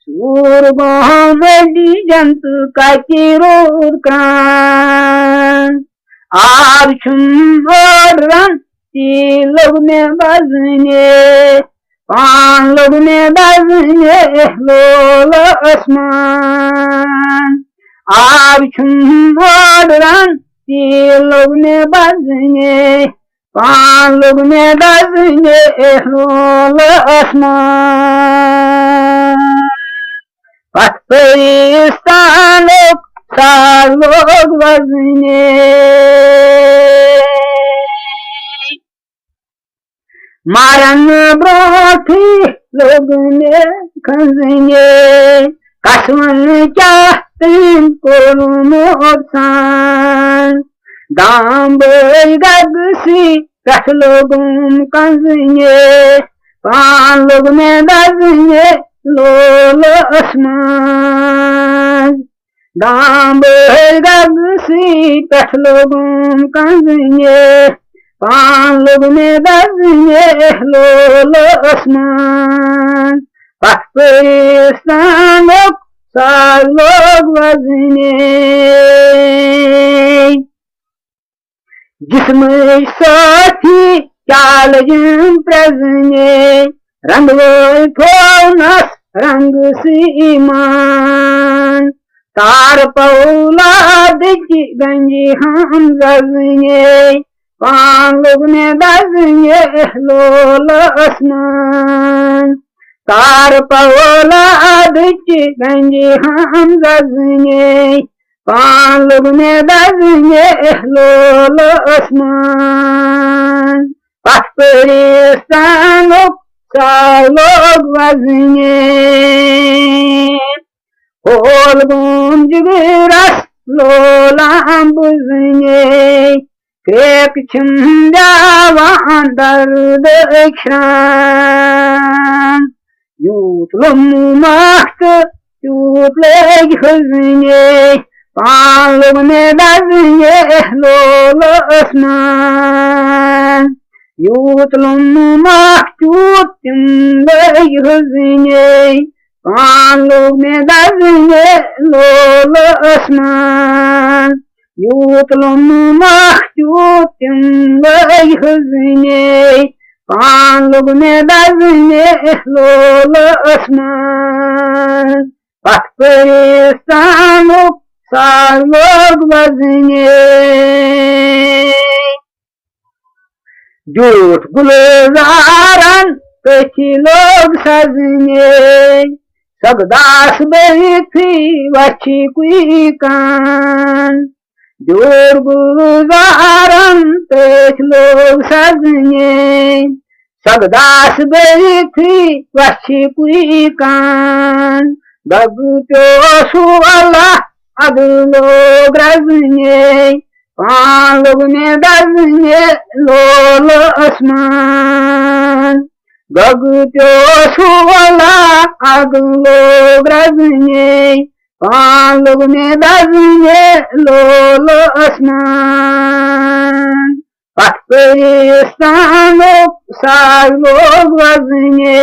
सूर बहमडी जंतु का किरोध क्रांत आब छुम और रंग लोग में बजने पान लोग में बजने लोल आसमान आब मोडरन 3 लोग में बजने 5 लोग में बजने लोल आसमान पाकिस्तान लोग 4 लोग बजने मारन ब्रोथी लोग ने खजने कसमन चाहतीन कोरुमोत्सान दाम गगसी 10 लोगों कंजने 5 लोग में दजने लोल आसमान दाम गगसी 10 लोगों कंजने 5 लोग में दजने लोल आसमान पाकिस्तान लोग 4 लोग बजने जिसमें साथी चाल जिन प्रजने रंग फोनस रंग सीमान तार पौला दिखी गंजी हम गजने 5 लोग में दजने लोल आसमान तार पौला दिखी गंजी हम गजने 5 लोग में दजने लोल आसमान पाकिस्तान लोग 4 लोग बजने होल गुंज गिरस लोलाम बुझने क्रेक छिंजावान दर्द इख्रान यूत लम्माख्त यूत लेग हजने 5 लोग में दजने लोल आसमान यूत लम्माख्त यूत लेग हजने 5 लोग में दजने लोल आसमान यूत लम्माख्त यूत लेग हजने 5 लोग में दजने लोल आसमान पाकिस्तान लोग 4 लोग बजने झूठ गुलजारन कची लोग सजने सगदास बही थी वची कुई कान जोर गुलजारन कच लोग सजने सगदास बही थी वची कुई कान गगतो सुवाला अब लोग रजने 5 लोग में दजने लोल आसमान गगतो सुवाला अब लोग रजने 5 लोग में दजने लोल आसमान पाकिस्तान लोग 4 लोग बजने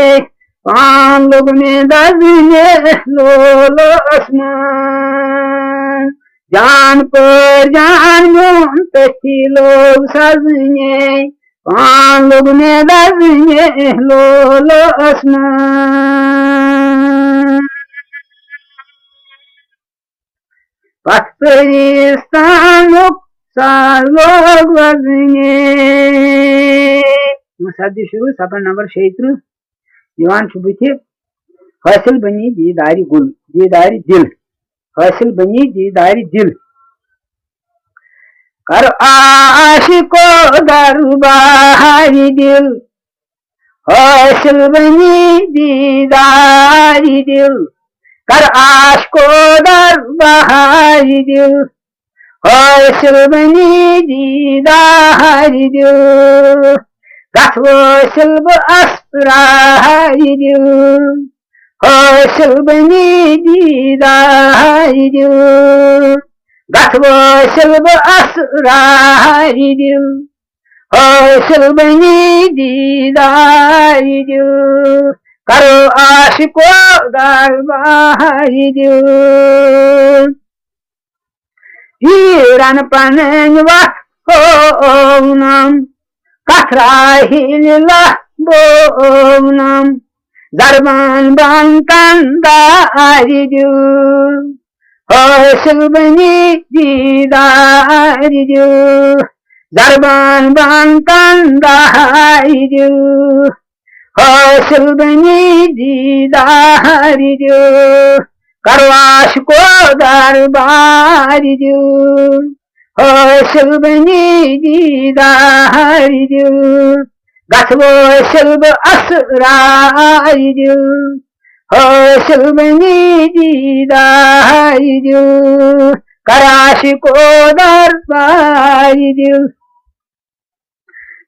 5 लोग में दजने लोल आसमान जान पर जान मुंतकी लोग सजने 5 लोग में दजने लोल आसमान पाकिस्तान लोग 4 लोग बजने मसादी शुरू सफर नंबर 6 दीवान बुथे हासिल बनी दीदारी गुल दीदारी दिल हासिल बनी दीदारी दिल कर आशिको दरबारी दिल हासिल बनी दीदारी दिल कर आशिको दरबारी दिल हासिल बनी दीदारी दिल गथवसिल असरारी दिल हासिल बनी दीदारी दिल गथवसिल असरारी दिल हासिल बनी दीदारी दिल करो आशिको दरबारी दिल हीरन पनवा ओनम कथराहिला बोनम जरबान बांकंदा आरिदु हासिल बनी दीदार दिल जरबान बान कंदार दिल हासिल बनी दीदार दिल करवाश को दरबार दिल हासिल बनी दीदार दिल गथवो शिल्ब असरार दिल हासिल बनी दीदार दिल कराश को दरबार दिल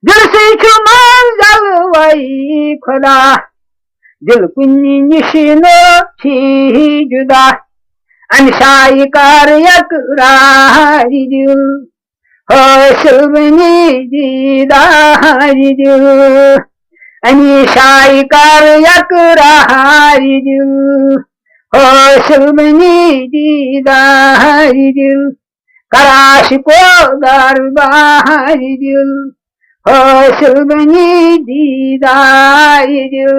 दिल से मंजल वही खुदा दिल कुन्नी निशिनो छी जुदा अनशाई कर यकरार दिल हासिल बनी दीदार दिल अनशाई कर यकरार दिल हासिल बनी दीदार दिल कराश को दरबार दिल हासिल बनी दीदार दिल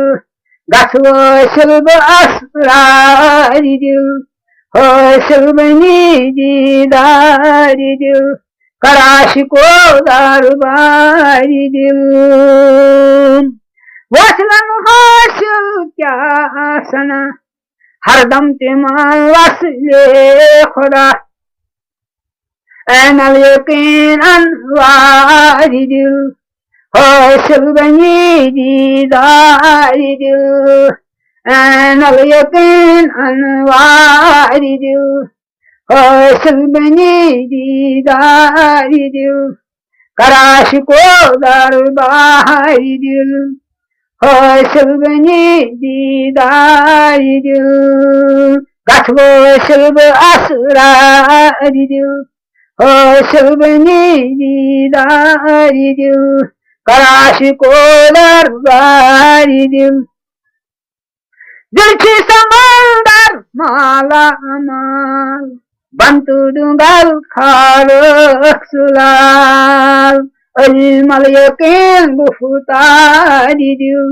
गथवो शिल्ब असरार दिल हासिल बनी दीदार दिल कराश को दरबार दिल वसलन हासिल क्या सना हरदम तिमान वसले खुदा ऐनल यकीन अनवार दिल हासिल बनी दीदार दिल ऐनल यकीन अनवार दिल हासिल बनी दीदार दिल कराश को दरबार दिल हासिल बनी दीदार दिल गथवो शिल्ब असरार दिल हासिल बनी दीदार दिल कराश को दरबार दिल दिल की समंदर माला माल बंतु दुंगल खारक सुलाल अजमल यकीन गुफ्तार दिल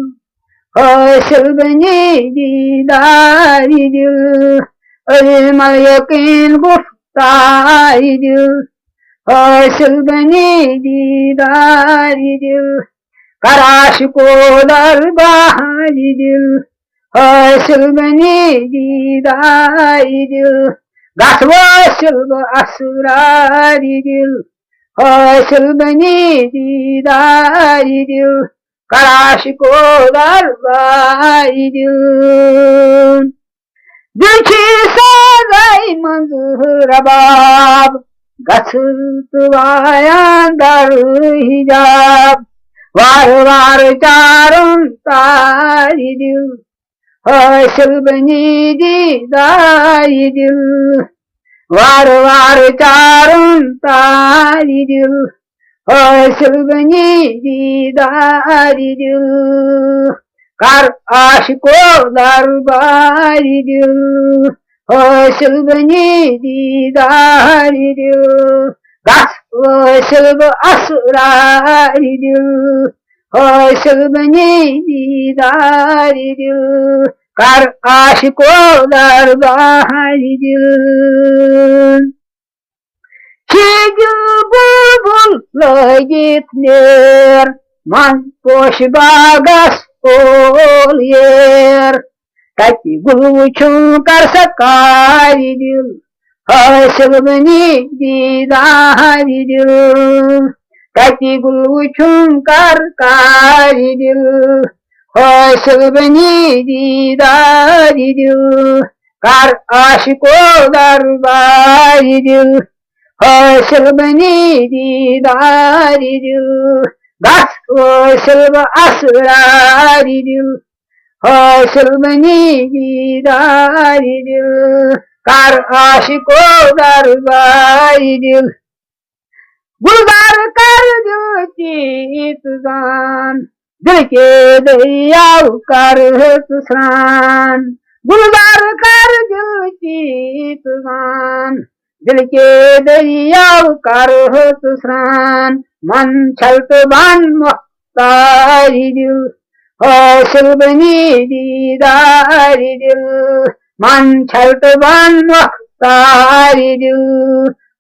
हासिल बनी दीदार दिल अजमल यकीन गुफ्तार दिल हासिल बनी दीदार दिल कराश को दरबार दिल हासिल बनी दीदार दिल गथवो शिल्ब असरार दिल हासिल बनी दीदार दिल कराश को दरबार दिल दिल की सगाई मंजूर रबाब गथवाया दर हिजाब वार वार चारों तार दिल हासिल बनी दीदार दिल वार वार चारों तार दिल हासिल बनी दीदार दिल कर आशिको दरबार दिल हासिल बनी दीदार दिल हासिल असरार दिल हासिल बनी दीदार दिल कर आशिको दरबार दिल बुलबुल लगit ner man poş bagas ol yer Kati gulçun karsakar dil hasil beni didar dil Kati gulçun karkar dil hasil beni didar dil Kar aşık darbar dil हासिल बनी दीदार दिल बस हासिल असरार दिल हासिल बनी दीदार दिल कर आशिको दरबार दिल गुलजार कर दिल चीत गान दिल के दरिया कर तुसान गुलजार कर दिल चीत गान दिल के दरिया कर तुसान मन छलत बन मुख्तार दिल हासिल बनी दीदार दिल मन छलत बन तारी दिल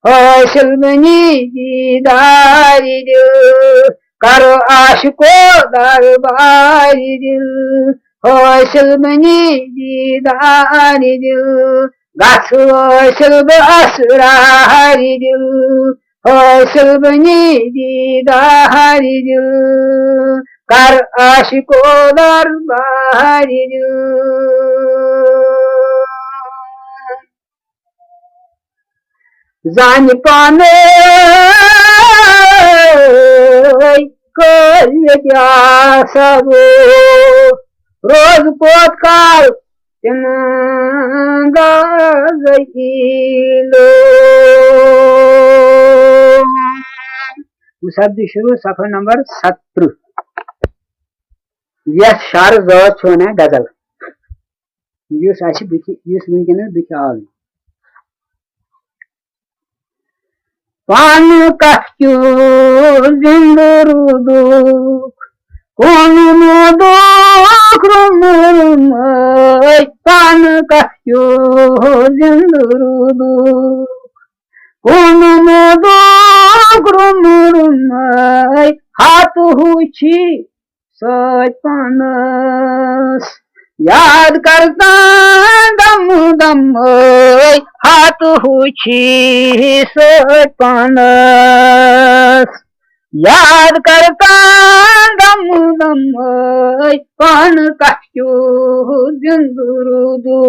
हौसल बनी दीदारी दिल करो आशिको दरबारी दिल हौसल बनी दीदारी दिल गसो हौसल असरारी दिल हौसल बनी दीदारी दिल कर आशिको दरबारी दिल जान पाने क्या सब रोज पोत काल शब्द शुरू सफर नंबर 17 यह शार जत गजल युस वुनकस बिच आल पान कु जिंद रुदुक कौन दुख पान कु जिंद रुदुक कौन दुख हाथ हुची पानस याद करता दम दम हाथ हुची पानस याद करता दम दम पान कु जिंदुरुदु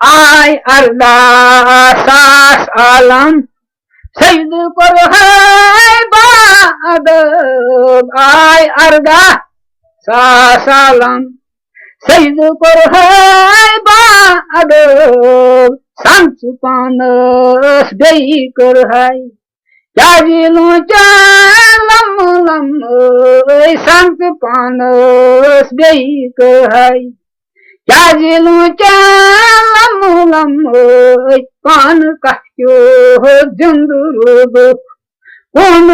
आय अर्दा सास आलम सैद कर है बादब आय अर्दा सासालम सैद कर है बादब संत पानस गई कर है क्या जिलो लम लम संत पानस गई कर है क्या जिलो लम लम पान कु जिंदुरुदु कौन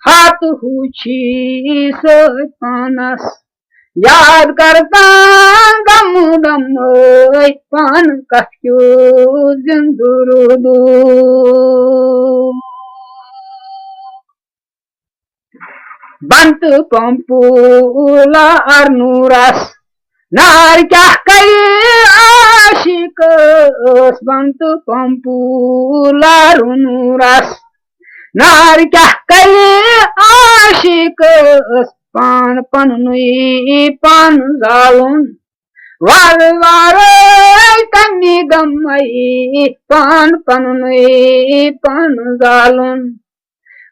हाथ हुची पानस याद करता दम दम पान कु जिंदुरुदु बंत पंपूला अर्नूरस नार क्या कई आशिक बंत पंपूला रुनूरस नार क्या कई आशिक पान पनुई पान जालुन वार वार कन्नी गमई पान पनुई पान जालुन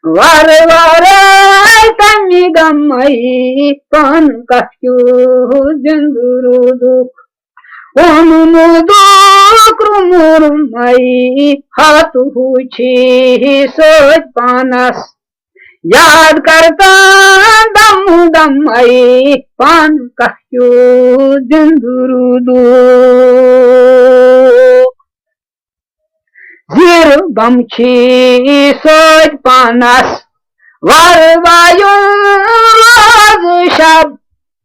वार वार कन्नी गमई पान कु जिंदुरुदु कौन दुख हाथ हुची पानस याद करता दम दम पान कु जिंदुरुदु जीर बमछी पानस वर वायु शब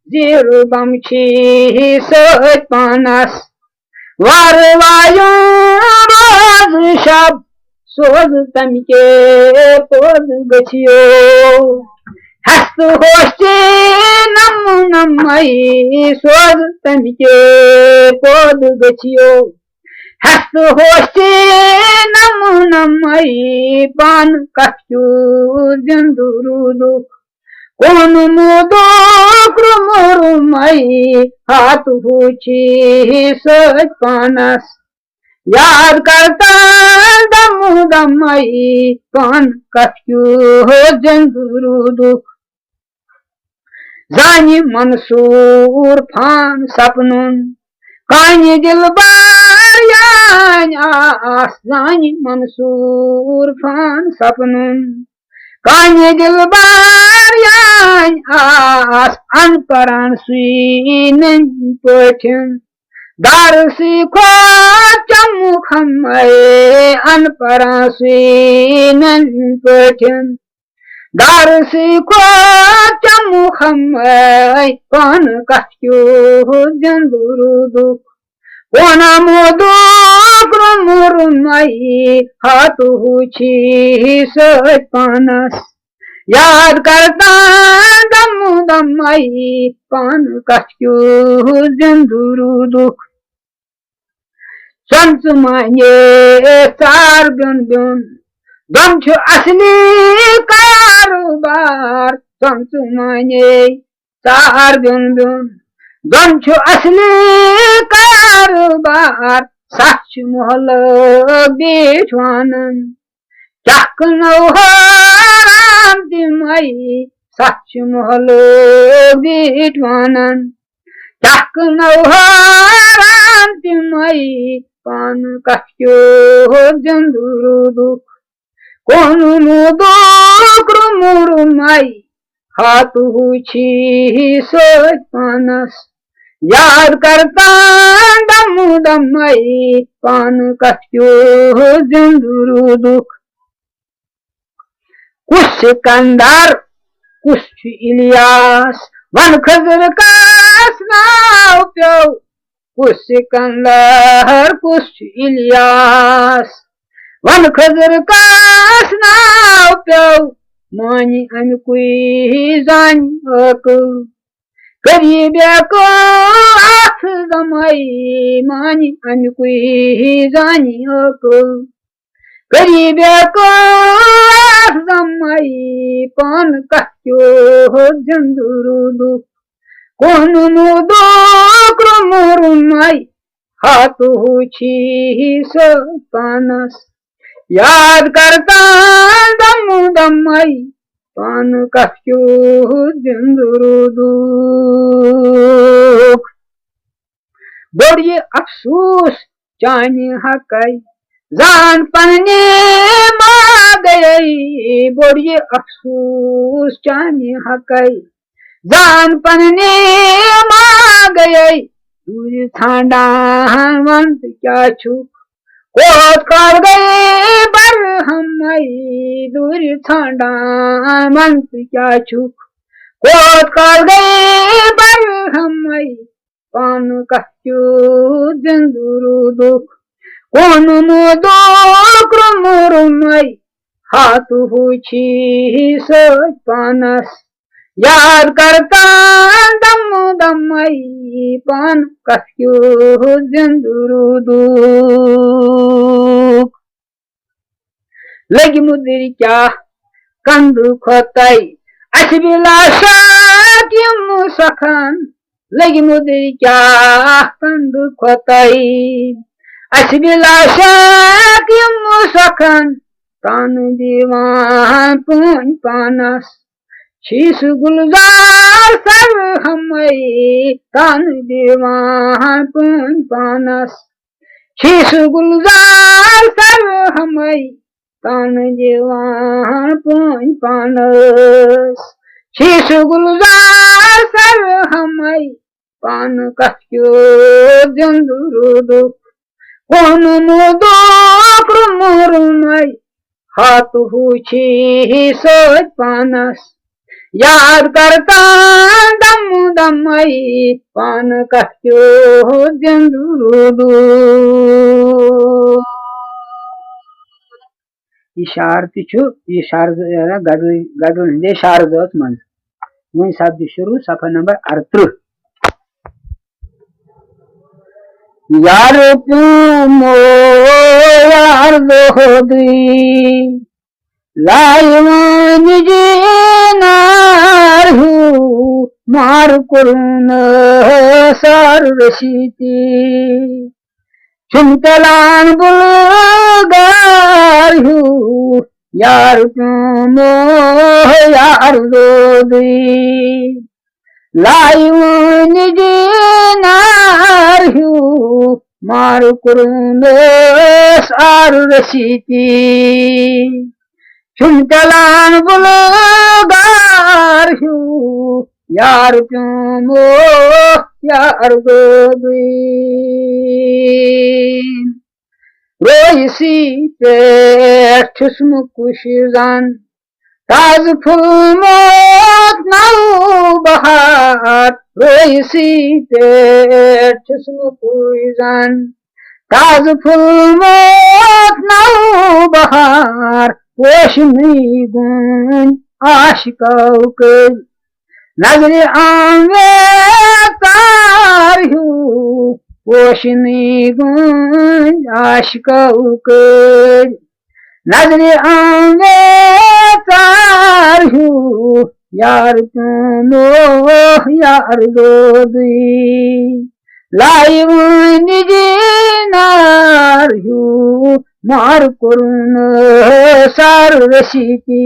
जीर बमछी पानस वर वायु शब सोज तमके पोज गछियो हस्त होशे नम नमई सोज तमके पोज गछियो हस्त होशे नम नमई पान कु जिंदुरुदु कौन मुरुमई हाथ हुची पानस याद करता दम दमई पान कु जिंदुरुदु जानी मंसूर फान सपनुन कानी दिल आस जानी मंसूर फान सपनुन कानी दिल आस अनपरान सुन पठन दारसी खो चमुखम अनपरान सुन पठन Darsi ko chamu khamai pan kahyo jandurudu Wana modu krumurmai hatu chi sat panas याद करता दम दमाई पान कष्यो जंदुरु दुख संत माने चार बिन बिन दम छु असली कारोबार संत माने चार बिन बिन दम छु असली कारोबार सच मोहल बेठवानन Chakno haranti mai sachmahalo bitwanan Chakno haranti mai pan kahyo jandurudu Konu mudo krumurumai hatu chi sat panas याद करता दम दमाई पान कहयो जंदुरु दुख कुछ सिकंदर कुछ इलियास वन खजर का स्नाव प्यो कुछ सिकंदर कुछ इलियास वन खजर का स्नाव प्यो मानी अनकुई जान अकु करीबे को आख दमाई मानी अनकुई जानी अकु करीबे को आख दमाई पान कहयो जंदुरुदु कोनु मुदो क्रमुरुमाई हाथु छी पानस याद करता दम दमाई पान कहयो जंदुरुदु बड़ी अफसोस चानी हकाई जान पन्ने मा गई बड़ी अफसोस चानी हकाई जान पन्ने मा गई दूर थांडा मंत क्या छु कोत कर गए बर हमई दूर थांडा मंत क्या छु कोत कर गए बर हमई पान कहयो जंदुरु दुख कोनु मुदो क्रमुरुमई हाथु छी सत पानस याद करता दम दमाई पान कहयो जंदुरु दुख लगी मुदरी क्या कंदु खोताई अशबिलाशा किम सखन लगी मुदरी क्या कंदु खोताई अशबिलाशा किम सखन तान दीवान पुन पानस शीश गुलजार सर हमई तान दीवान पुन पानस शीश गुलजार सर हमई तान दीवान पुन पानस शीश गुलजार सर हमई पान कहयो जंदुरु दुख कोनु मुदो क्रमुरुमई हाथु छी सत पानस याद करता दम दमाई पान कहयो जंदुरु दुख इशार तिछु इशार गडुल दे शार दोत मन मुन शब्द शुरू सफा नंबर 38 यार क्यों मो यार दोहदी लायवान जी नारहू मार कुरुन सार रशीती चुमतलान बुलगार हू यार क्यों मो यार दोहदी लायवान जी नारहू मार कुरुन सार रशीती चुमतलान बुलगार हू यार क्यों मो यार दोहदी रोईसी पे ठुस्म कुशिजान ताज फुल मोत नौ बहार रोइसी पेट छुस्नु पुइजन ताज फुल मोत नौ बहार पोषनी गुण आशिकौ के नजर आंगे तार हूँ पोषनी गुण आशिकौ के नजर आंगे तार हूँ यार तुम यार दोदी लाई निजी नार हूँ मार करुण सार रशीती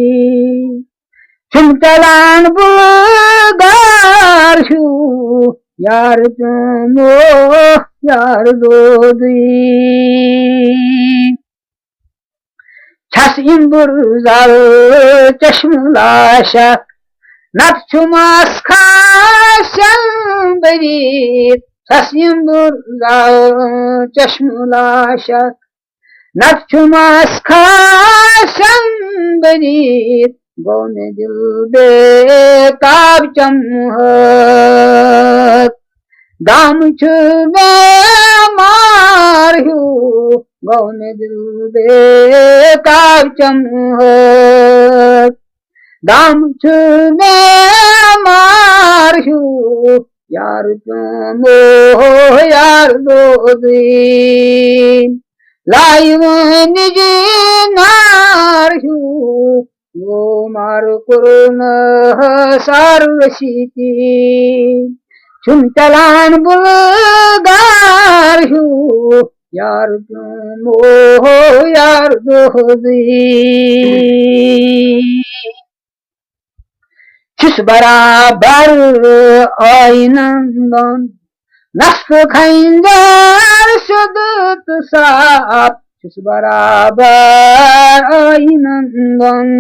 चुमतलान बुलगार हूँ यार तुम यार दोदी छस इम्बुर्जाल चश्मुलाशक नफ्चुमास खाशन बरीत छस इम्बुर्जाल चश्मुलाशक नफ्चुमास खाशन बरीत गौने दिल बेताब चमुहक दाम छुबे मार हूँ गौने दिल बेताब चमुहक दाम छुबे मार हूँ यार तुम यार दोदी लाई निजी नार हूँ वो मार करुण सार रशीती चुमतलान बुलगार हूँ यार तुम यार दोदी छिस बराबर आइनंदन नस्क खैंजार शुद्ध साप छिस बराबर आइनंदन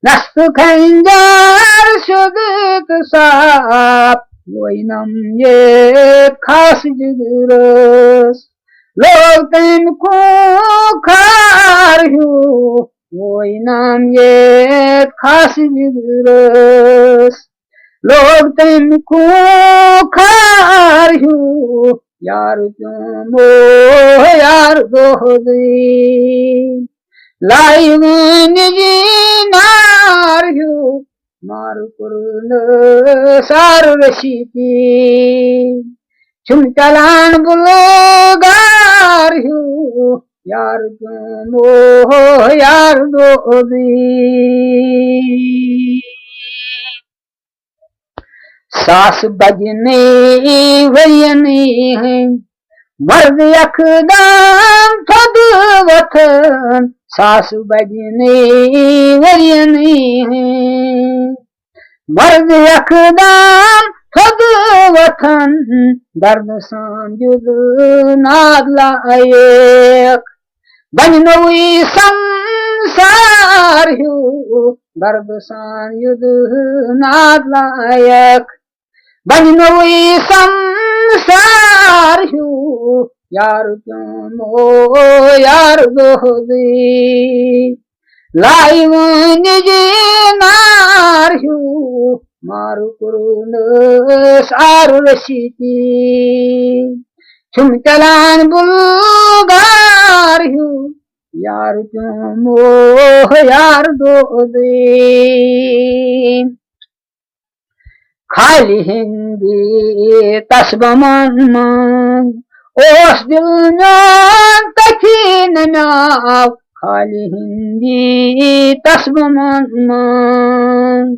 नस्क खैंजार शुद्ध साप वैनम ये खास जिगरस लोग तुमको खार हूँ वैनम ये खास जिगरस लोग तुमको खार हूँ यार तुम यार दोदी लाई निजी नार हूँ मार करुण सार रशीती चुमतलान बुलगार हूँ यार तुम यार दोदी सास बजने वयनी है मर्द यकदाम थद वतन सास बजने वयनी है मर्द यकदाम थद वतन दर्द सांजुद नाद लायक बननोई संसार हूँ दर्द सांजुद नाद लायक बननोई संसार हूँ यार तुम यार दोदी लाई निजी नार हूँ मार करुण सार रशीती चुमतलान बुलगार हूँ यार तुम यार दोदी खाली हिंदी तस्बमन मन ओस दिल नान तकीन नाव खाली हिंदी तस्बमन मन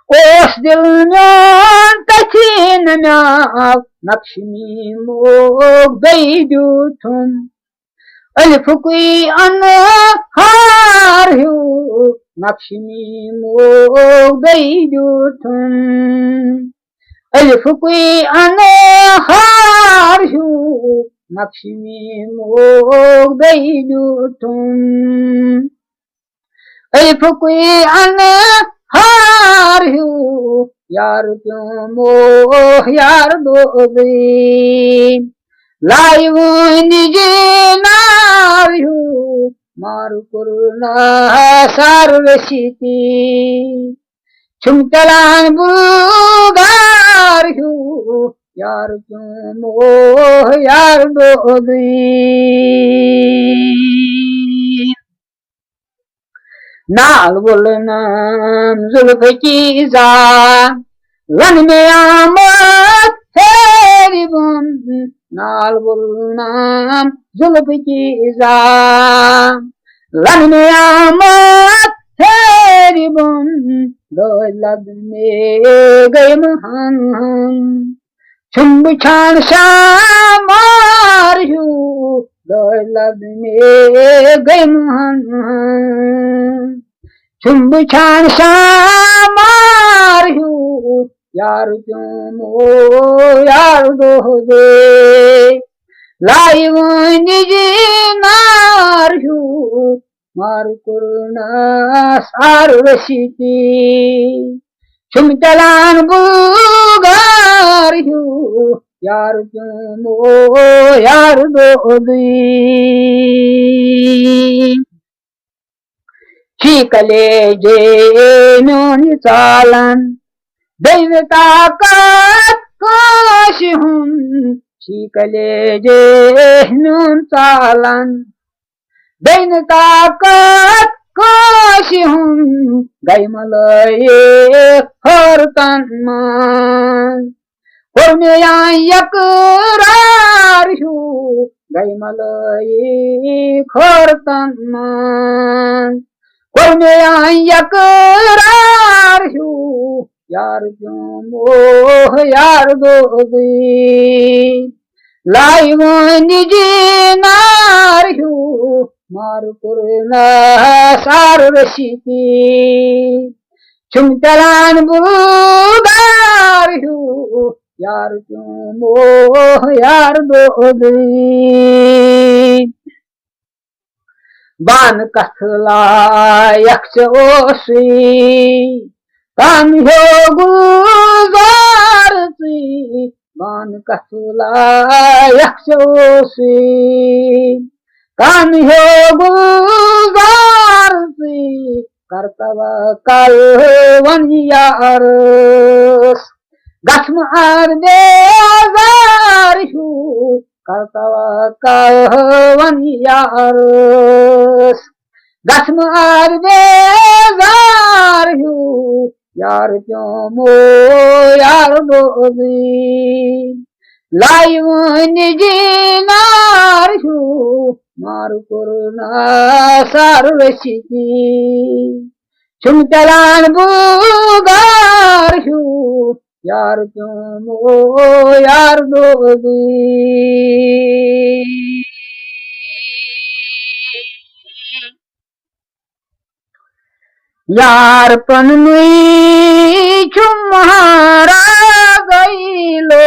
ओस दिल नान तकीन नाव नक्शमी मोग बैदुथुम अलिफ कुई अनहार हूँ नक्शमी मोग बैदुथुम अलिफ कुई अनहार हूँ नक्शमी मोग बैदुथुम अलिफ कुई अनहार हूँ यार तुम यार दोदी लाई निजी नार हूँ मार मारू कुरुना सार रशीती चुमचलान बुगार हूँ यार क्यों मोह यार दोगी नाल बोलनाम जुल्फ की जान वन में आमद तेरी बुन नाल बोलनाम जुल्फ की जान वन में आमद तेरी बुन दो लब में गए महान चुम्ब छान शामार हूँ दो लब में गए महान चुम्ब छान शामार हूँ यार क्यों मो यार दो दे लाई वो निजी नार हूँ मार कुरुना सार रशीती चुमचलान बुगार हूँ यार क्यों मो यार दो दी चीकले जे नोनी चालन दैवता कात काश हूँ चीकले जे नून चालन दैवता कात काश हूँ गई मलये हर तन में यकरार हूँ गई मलये हर तन यकरार हूँ यार क्यों मोह यार दोगी लाई वो निजी नार हूँ मार कुरुना सार रशीती चुमचलान बुगार हूँ यार क्यों मोह यार दोगी बान कसला यक्ष ओसी कान हो गुजारती बान कसला यक्ष ओसी कान हो गुजारती करतव कल वन यारस गस्म आर बेजार हूँ करतव कल वन यारस गस्म आर बेजार हूँ यार क्यों मो यार दोगी लाई वो निजी नार हूँ मार कुरुना सार रशीती चुमचलान बुगार हूँ यार क्यों मो यार दोगी यार पनमुई चुम्हारा गईलो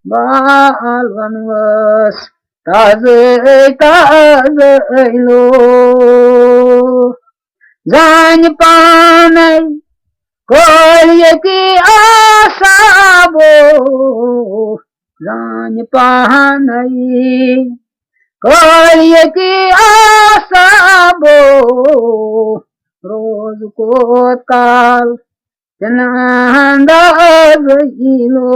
बाल वनवस ताजे ताजलो जान पाने कोई की आशा बो जान पाने कोई की आशा बो रोज को काल चनांदा गईलो